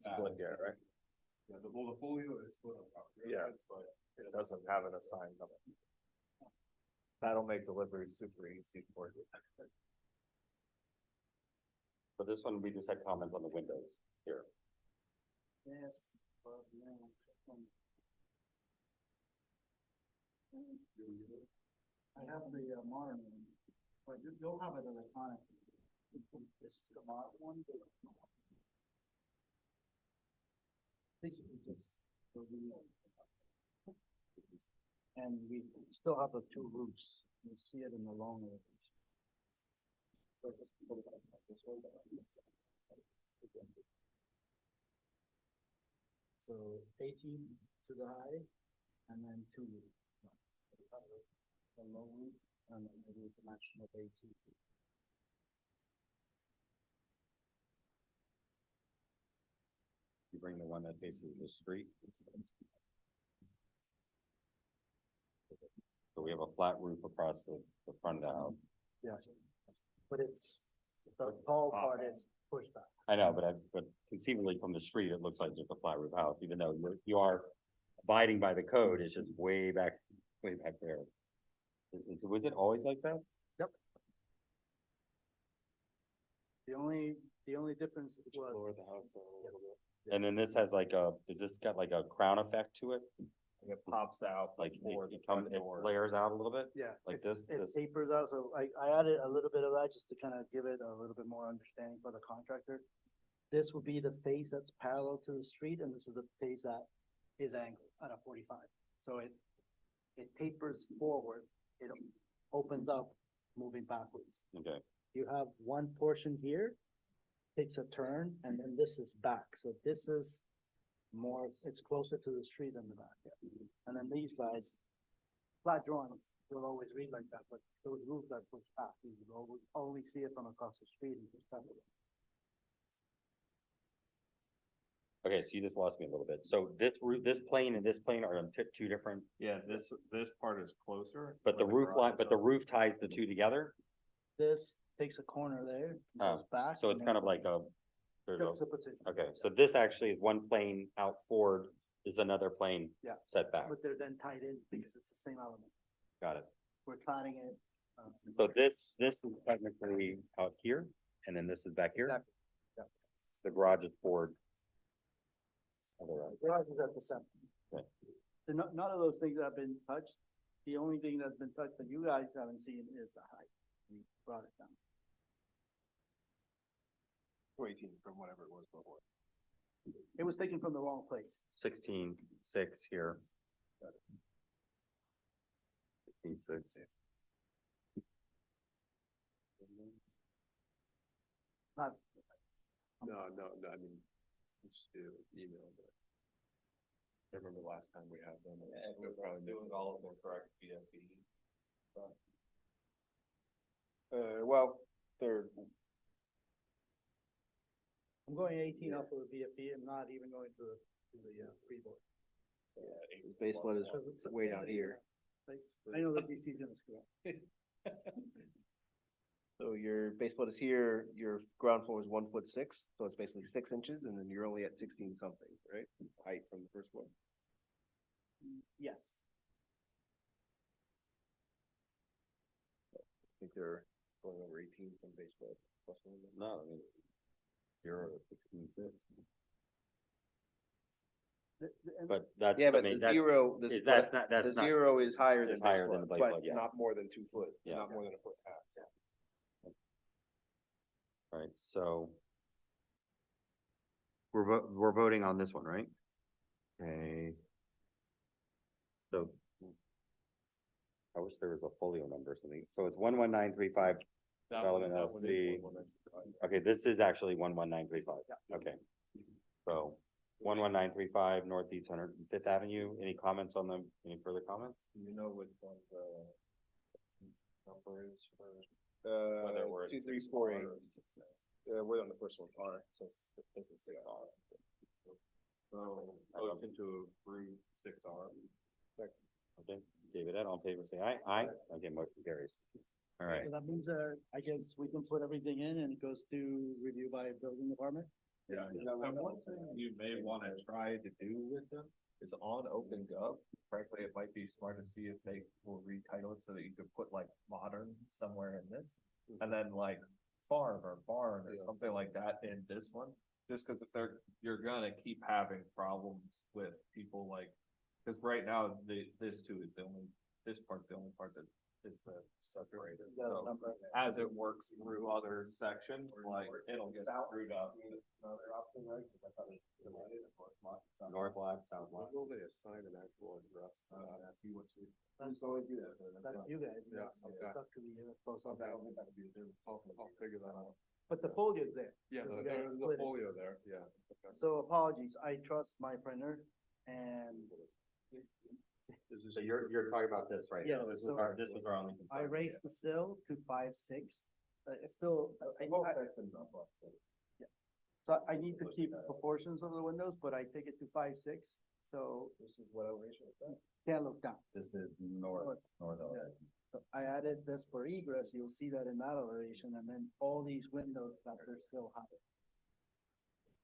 Split here, right? Yeah, the folio is split up. Yeah, but it doesn't have an assigned number. That'll make delivery super easy for you. For this one, we just had comments on the windows here. Yes. But, yeah. I have the modern one, but you'll have it electronic. This is the modern one. Basically just. And we still have the two roofs. You see it in the long elevation. So 18 to the high and then two roofs. The low roof and then the roof matching with 18. You bring the one that faces the street. So we have a flat roof across the front of the house. Yeah. But it's, the tall part is pushed back. I know, but conceivably from the street, it looks like just a flat roof house, even though you are abiding by the code, it's just way back there. Was it always like that? Yep. The only difference was. And then this has like is this got like a crown effect to it? It pops out Like before the it front comes, it door. flares out a little bit? Yeah. Like this? It tapers out, so I added a little bit of that just to kind of give it a little bit more understanding for the contractor. This would be the face that's parallel to the street, and this is the face that is angled at a 45. So it tapers forward, it opens up, moving backwards. Okay. You have one portion here, takes a turn, and then this is back, so this is more, it's closer to the street than the back. And then these guys, flat drawings will always read like that, but those roofs are pushed back, you will only see it from across the street and just Okay, so you just lost me a little bit. So this plane and this plane are on two different, Yeah, this part is closer. but the where roof garage line, is but the up. roof ties the two together? This takes a corner there, Oh, goes back. So it's kind of like a, there's a, Juxtaposition. okay, so this actually is one plane out forward, is another plane Yeah. set back. But they're then tied in because it's the same element. Got it. We're cladding it. So this is technically out here, and then this is back here? Exactly. Yeah. The garage is forward. Otherwise. The garage is at the center. Okay. So none of those things have been touched. The only thing that's been touched that you guys haven't seen is the height. We brought it down. 18 from whatever it was before. It was taken from the wrong place. 16.6 here. 16.6. Not, No, I mean, just do email, but. I remember last time we had them. And we're probably doing all of them correct via Well, they're. I'm going 18 off of the VFB. I'm not even going to the freeboard. Base flood is Because it's way down here. Like, I know that DC is gonna screw up. So your base flood is here, your ground floor is 1'6", so it's basically 6 inches, and then you're only at 16 something, right? Height from the first floor. Yes. I think they're Going over 18 from baseball. No, I mean, 0 to 16.6. But that's. Yeah, I but mean, the that's- zero, the is- that's not, that's the not. zero is higher than is higher than baseball, the but baseball, yeah. not more than 2 foot, Yeah. not more than a foot and a half. All right, so. We're voting on this one, right? Okay. So. I wish there was a folio number or something. So it's 11935 Development LC. Okay, this is actually 11935. Okay. So 11935 Northeast 105th Avenue. Any comments on them? Any further comments? You know which one the number is for? 2348. We're on the first one, R, so it's a 6R. So, motion to approve 6R. Okay, David, all in favor, say aye. Aye. Okay, motion carries. All right. So that means, I guess we can put everything in and it goes to review by building department? Yeah, so one thing you may wanna try to do with them is on OpenGov. Frankly, it might be smart to see if they will retitle it so that you could put like modern somewhere in this. And then like farm or barn or something like that in this one. Just cause if you're gonna keep having problems with people like, cause right now, this too is this part's the only part that is the separated. So as it works through other sections, like it'll get screwed up. North lot, south lot. Will they assign an actual address? See what's. That's you guys. That's you guys. Yeah, It's okay. up to the post office. I'll figure that out. But the folio's there. Yeah, So you guys there's split a it. folio there, yeah. Okay. So apologies, I trust my printer and So you're talking about this, right? Yeah, This was so our, this was our only. I concern. raised the sill to 5'6". It's still, so I need to keep proportions of the windows, but I take it to 5'6", so. This is what elevation is that? Can't look down. This is north. Yeah. So I added this for egress, you'll see that in that elevation, and then all these windows that are still high.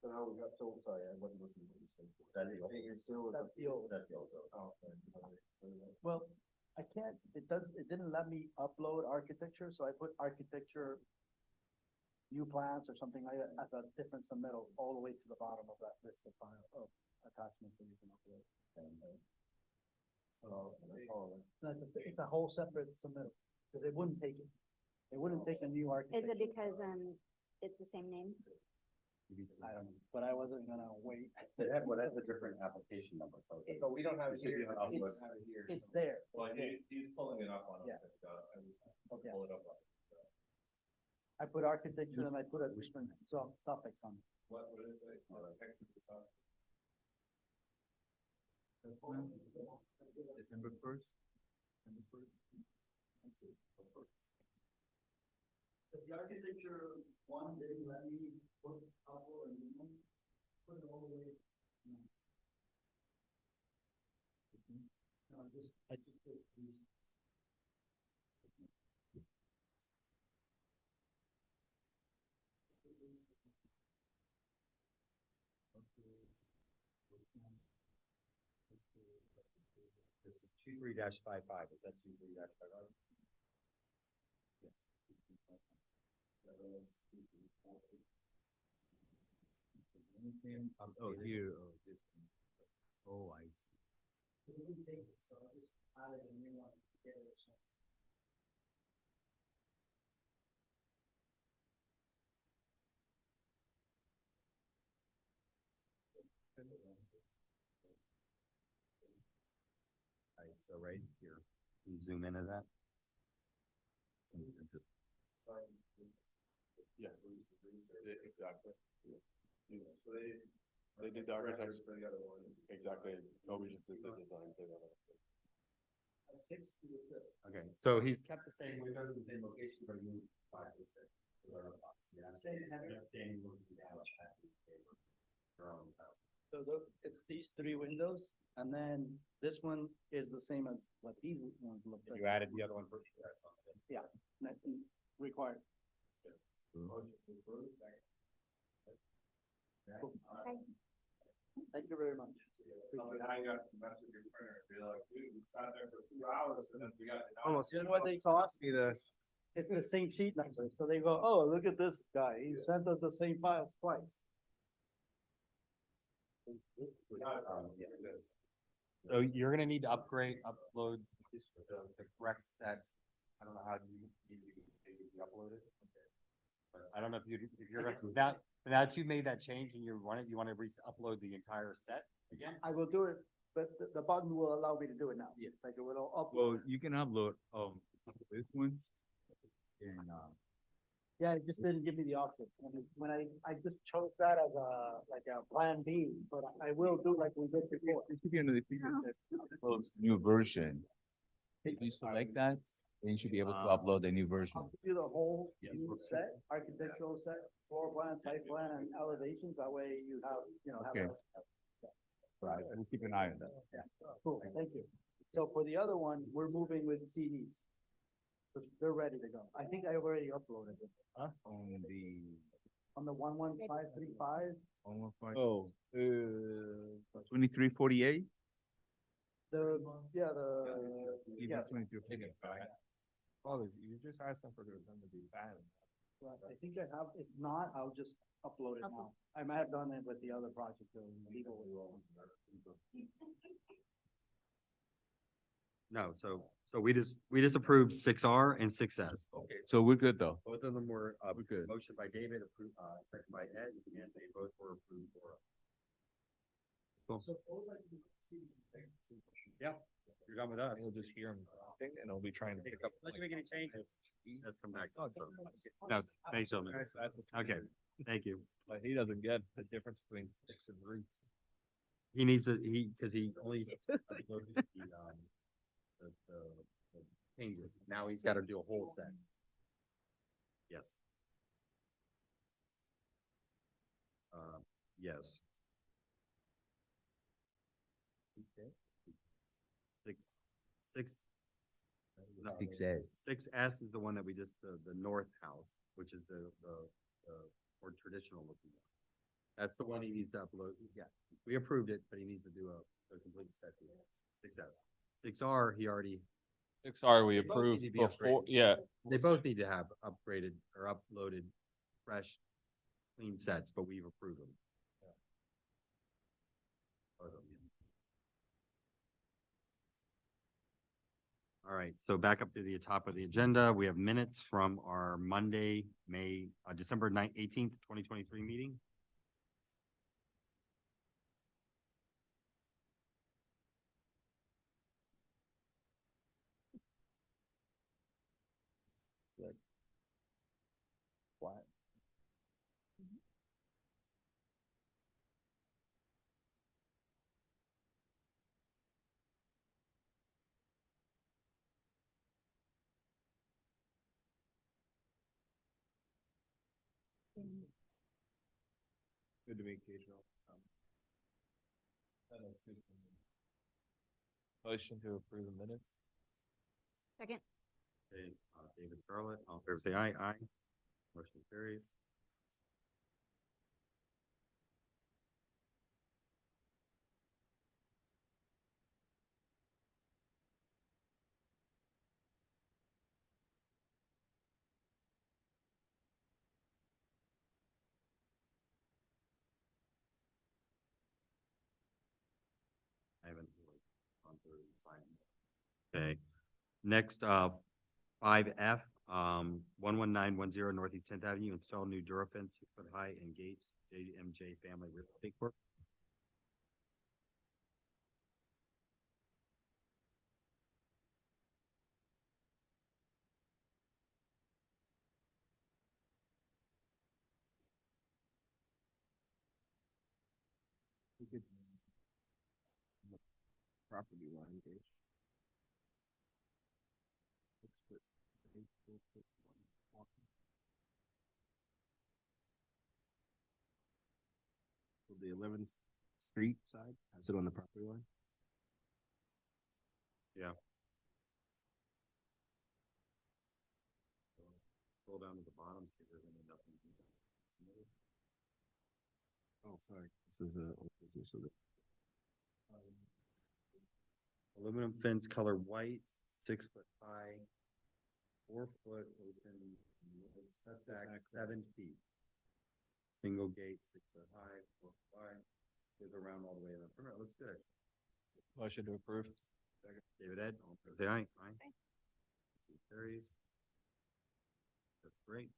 So now we got, so sorry, I wasn't listening to what you said. That's the old. That's the old. That's the old, so. Well, I can't, it didn't let me upload architecture, so I put architecture new plans or something like that as a different submittal all the way to the bottom of that list of file of attachments that you can upload. No, it's a whole separate submittal, because they wouldn't take it. They wouldn't take a new architecture. Is it because, it's the same name? I don't know, but I wasn't gonna wait. Well, that's a different application number, so. So we don't have it here. It's there. Well, It's there. he's pulling it up on. Yeah. I'll pull it up on. I put architecture and I put a different suffix on it. What is it? December 1st? Cause the architecture one didn't let me put couple and put it all the way. No, I just put these. This is 23-55, is that 23-55? Oh, here, oh, this. Oh, I see. It didn't take it, so I just added a new one to get it. All right, so right here, can you zoom into that? Yeah, exactly. Yes, they did the architecture for the other one, exactly, nobody just did the design for the other. Okay, so he's kept the same windows in the same location, but you 5 to 6. Same header. So it's these three windows, and then this one is the same as what these ones look like. You added the other one first. Yeah, nothing required. Cool. Thank you very much. I got to mess with your printer, be like, dude, we sat there for 2 hours and then we got. Almost, you know what they cost me it's the same sheet number, so they go, oh, look at this guy, he sent us the same files twice. So you're gonna need to upload the correct set. I don't know how you upload it. But I don't know if you're, now that you made that change and you want to upload the entire set again? I will do it, but the button will allow me to do it now. Yes. Like it will upload. you can upload, this one. And, Yeah, it just didn't give me the option. When I just chose that as like a plan B, but I will do like we did before. it should be under the feature that uploads new version. If you select that, then you should be able to upload the new version. I'll do the whole Yes. new set, architectural set, floor plan, site plan, and elevations. That way you have, have. Okay. Right, we'll keep an eye on that. Yeah, cool, thank you. So for the other one, we're moving with CDs. They're ready to go. I think I already uploaded it. On the 11535, Oh, 2348? yeah. Father, you just asked them for them to be banned. Right, I think I have, if not, I'll just upload it now. I might have done it with the other project. No, so we just approved 6R and 6S. Okay, so we're good though. Both of them were, We're good. motion by David, approved, second by Ed, and they both were approved for. Cool. Yeah, you're done with us. You'll just hear them and it'll be trying to pick up. Unless you make any changes, let's come back. to it, so. No, thanks, gentlemen. Okay, thank you. But he doesn't get the difference between 6 and 3. He needs to, because he only uploaded the changes. Now he's got to do a whole set. Yes. Yes. Six. no, 6S. 6S is the one that we just, the north house, which is the more traditional looking one. That's the one he needs to upload. Yeah, we approved it, but he needs to do a complete set. 6S. 6R, he already, 6R we They both approved need to be before, upgraded. yeah. they both need to have upgraded or uploaded fresh, clean sets, but we've approved them. Both of them. All right, so back up to the top of the agenda, we have minutes from our Monday, December 18th, 2023 meeting. What? Good to meet you, Joe. Motion to approve the minutes. Second. Okay, David Scarlett, all in favor, say aye. Aye. Motion carries. I haven't really gone through and signed. Okay, next, 5F, 11910 Northeast 10th Avenue, install new Durafence 6-foot high and gates, JMJ Family Real Estate Corp. Property line, Gage. So the 11th Street side, has it on the property line? Yeah. Scroll down to the bottom, see if there's any nothing. Oh, sorry, this is a, Aluminum fence color white, 6-foot high. 4 foot open, setback 7 feet. Single gate, 6 foot high, 4 foot wide, goes around all the way to the perimeter, looks good. Motion to approve. David Ed, all in favor, say aye. Aye. Motion carries. That's great.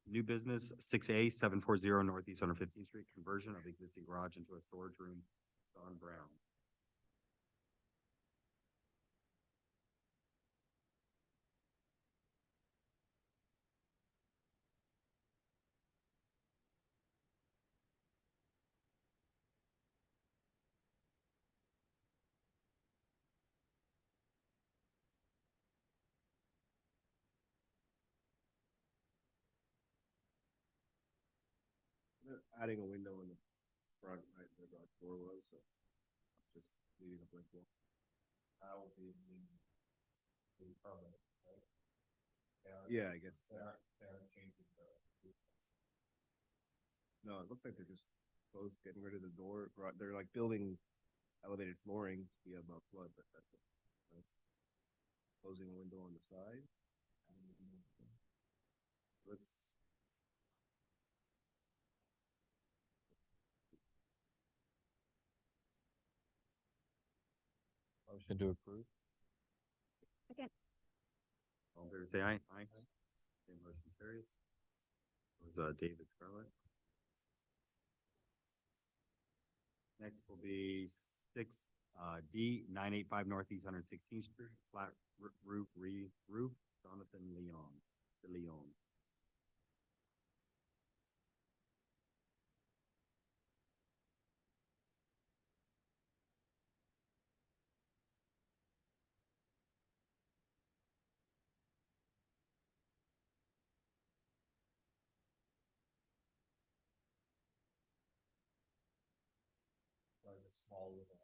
New business, 6A, 740 Northeast 115th Street, conversion of existing garage into a storage room, Don Brown. Adding a window in the front, right, where the door was, so just leaving a blank wall. Yeah, I guess. No, it looks like they're just close, getting rid of the door. They're like building elevated flooring to be above flood, but that's it. Closing a window on the side. Let's. Motion to approve. Second. All in favor, say aye. Aye. Okay, motion carries. It was, David Scarlett. Next will be 6D 985 Northeast 116th Street, flat roof, roof, Jonathan Leon, De Leon. Small little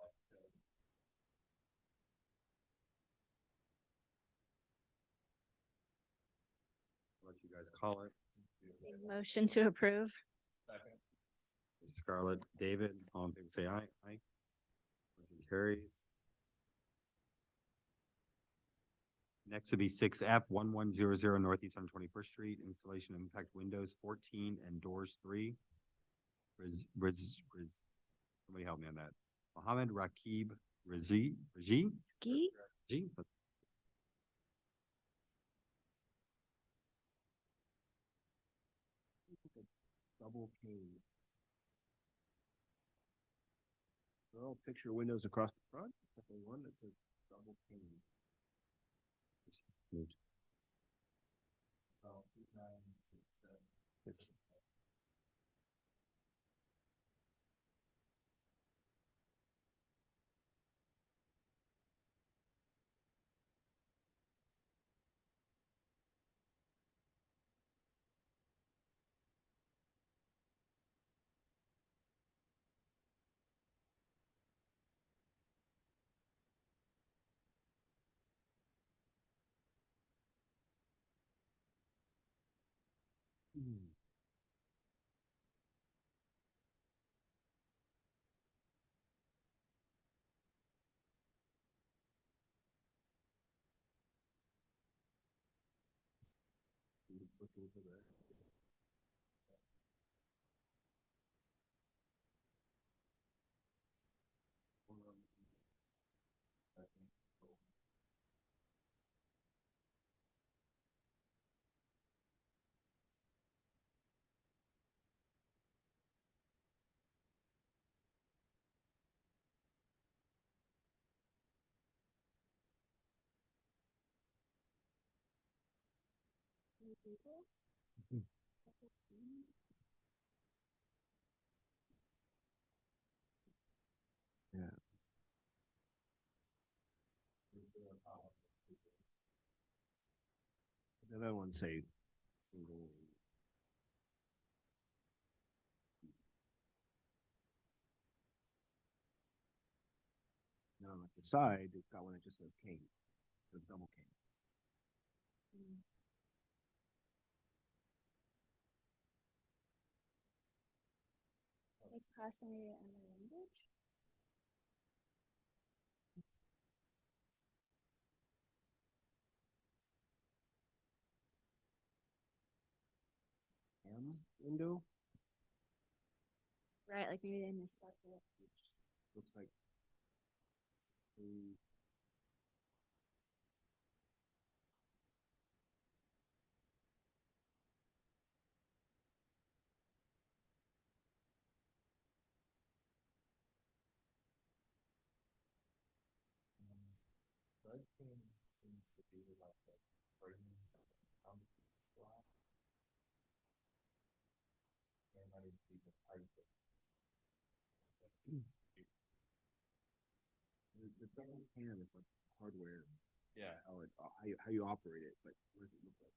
Let you guys call it. Motion to approve. Scarlett, David, all in favor, say aye. Aye. Motion carries. Next would be 6F 1100 Northeast 121st Street, installation of impact windows 14 and doors 3. Somebody help me on that. Mohammed Rakib Raji? Ski? Raji? Double pane. They're all picture windows across the front, except for one that says double pane. Looking for that. Yeah. The other one say single. Now on the side, it's got one that just says cane, the double cane. Like personally and the language. window. Right, like maybe they missed that. Looks like. The double cam is like hardware. Yeah. How you operate it, but what does it look like?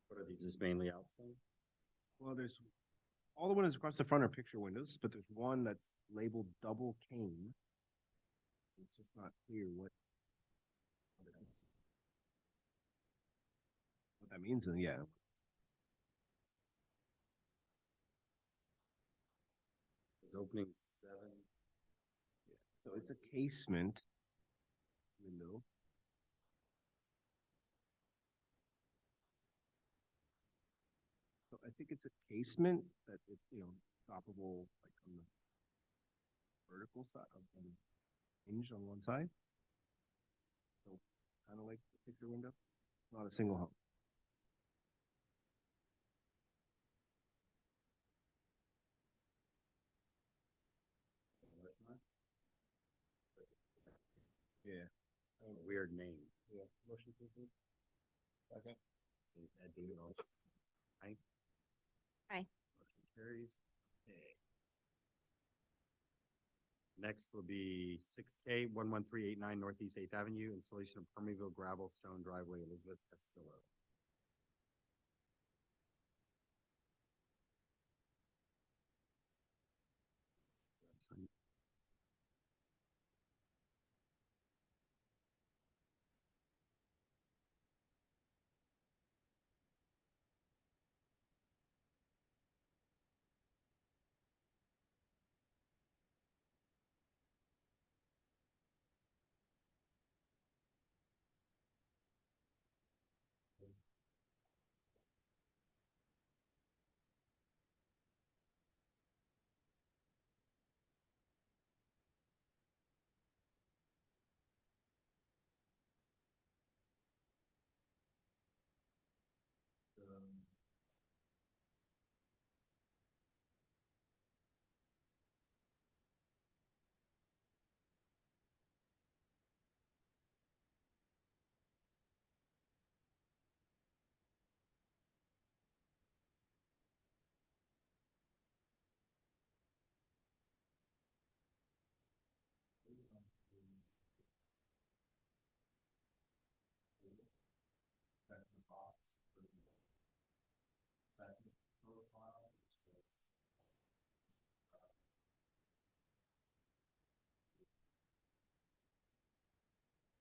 What are these? Is this mainly outside? Well, there's, all the windows across the front are picture windows, but there's one that's labeled double cane. It's just not clear what that means, and yeah. It's opening 7. So it's a casement window. So I think it's a casement that it's, stoppable like on the vertical side of the hinge on one side. So kind of like the picture window, not a single home. Yeah. Weird name. Yeah. Motion to approve. Second. Aye. Aye. Motion carries. Okay. Next will be 6K 11389 Northeast 8th Avenue, installation of Permeable gravel stone driveway, Elizabeth Castillo.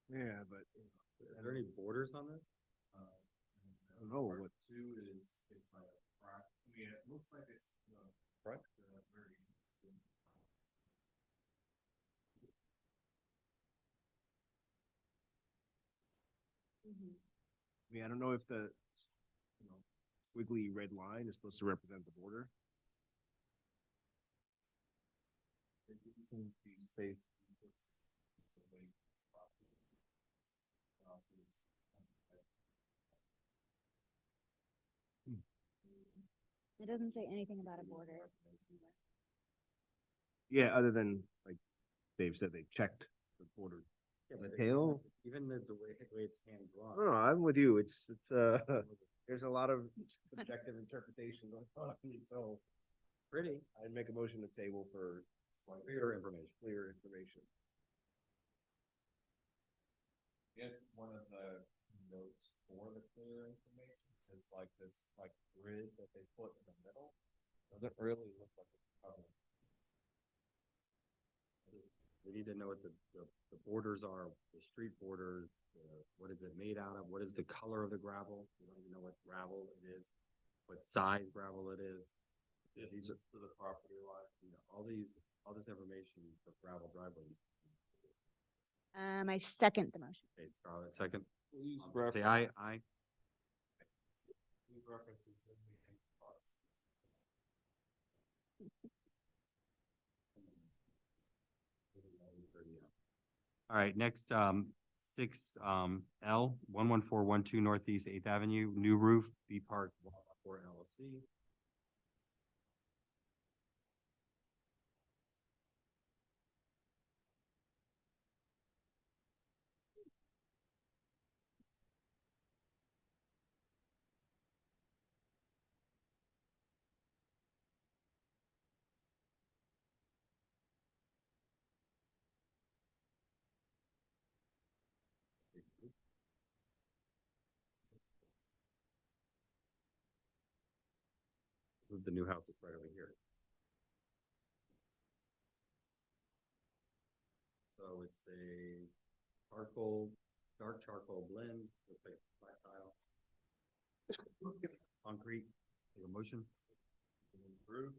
Yeah, but Are there any borders on this? I don't know what. Two is, it's like a crack, I mean, it looks like it's the front, very. I mean, I don't know if the, wiggly red line is supposed to represent the border. Using the space. It doesn't say anything about a border. Yeah, other than like Dave said, they checked the border. Yeah, but Detail? even the way it's hand drawn. No, I'm with you. It's there's a lot of subjective interpretation going on, so Pretty. I'd make a motion to table for Clear information. clear information. Yes, one of the notes for the clear information is like this, like grid that they put in the middle. Doesn't really look like it's covered. We need to know what the borders are, the street borders, what is it made out of? What is the color of the gravel? We don't even know what gravel it is, what size gravel it is. These are to the property line, you know, all this information for gravel driveway. I second the motion. Okay, Scarlett, second. Please Say aye, aye. All right, next, 6, L, 11412 Northeast 8th Avenue, new roof, B Park, for LLC. The new house is right over here. So it's a charcoal, dark charcoal blend, with like black tile. Concrete, take a motion. Approve.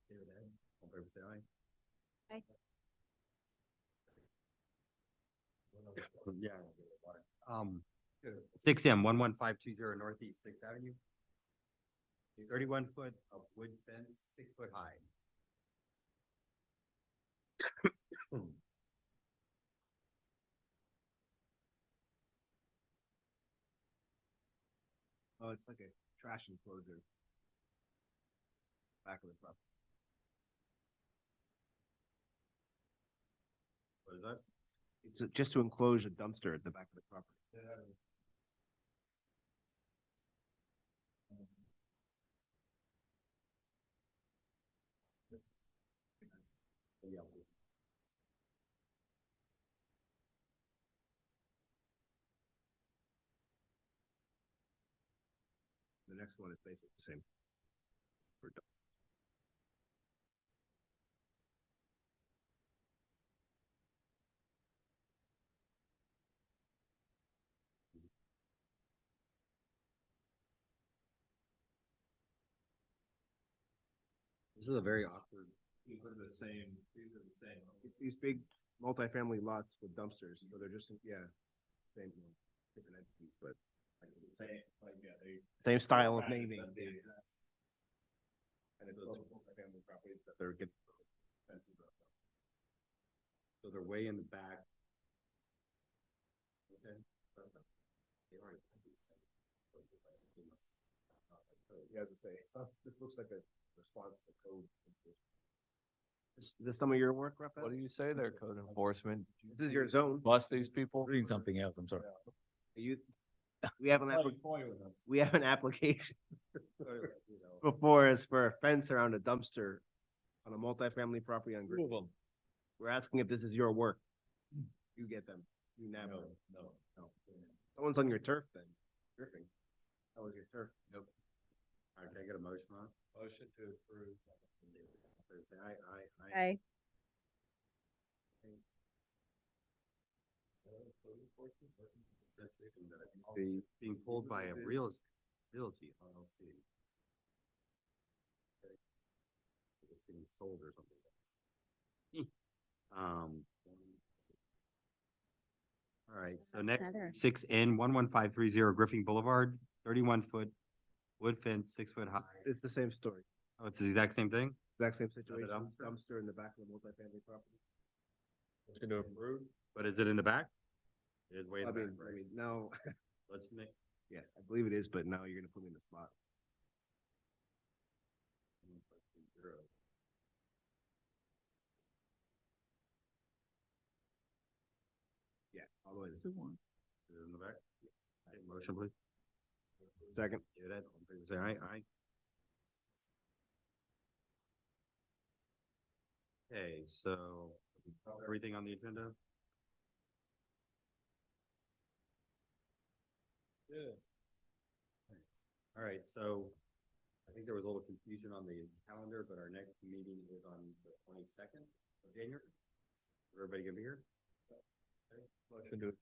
David, Ed, all in favor, say aye. Aye. Yeah. 6M, 11520 Northeast 6th Avenue. 31 foot of wood fence, 6 foot high. Oh, it's like a trash enclosure. Back of the property. What is that? It's just to enclose a dumpster at the back of the property. Yeah. The next one is basically the same. This is a very awkward. These are the same, It's these big multifamily lots with dumpsters, so they're just, yeah, same, different entities, but same style of naming. And it's also multifamily properties that they're getting fences up. So they're way in the back. Okay. They already have these things. Yeah, as I say, this looks like a response to code. Is this some of your work, Rafael? What do you say there, code enforcement? This is your zone. Bust these people? Reading something else, I'm sorry. You, we have an application before us for a fence around a dumpster on a multifamily property on Green. We're asking if this is your work. You get them. You nab them. No. Someone's on your turf then. Tripping. That was your turf. Nope. All right, can I get a motion on? Motion to approve. Say aye, aye, aye. Aye. It's being pulled by a realty LLC. It's getting sold or something. All right, so next, Another. 6N, 11530 Griffin Boulevard, 31 foot wood fence, 6 foot high. It's the same story. Oh, it's the exact same thing? Exact same situation. dumpster? Dumpster in the back of the multifamily property. Motion to approve. But is it in the back? It is way in I the back, mean, right? no, Let's make. yes, I believe it is, but now you're gonna put me in the spot. Yeah, all the way. Is it in the back? Okay, motion, please. Second. David, all in favor, say aye, aye. Okay, so we covered everything on the agenda? Yeah. All right, so I think there was a little confusion on the calendar, but our next meeting is on the 22nd of January. Everybody gonna be here? Okay. Motion to.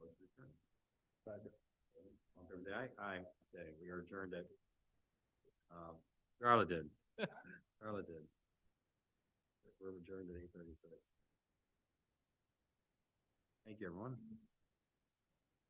Motion to adjourn. All in favor, say aye, aye. Okay, we are adjourned at, Charlotte did. Charlotte did. We're adjourned at 8:36. Thank you, everyone.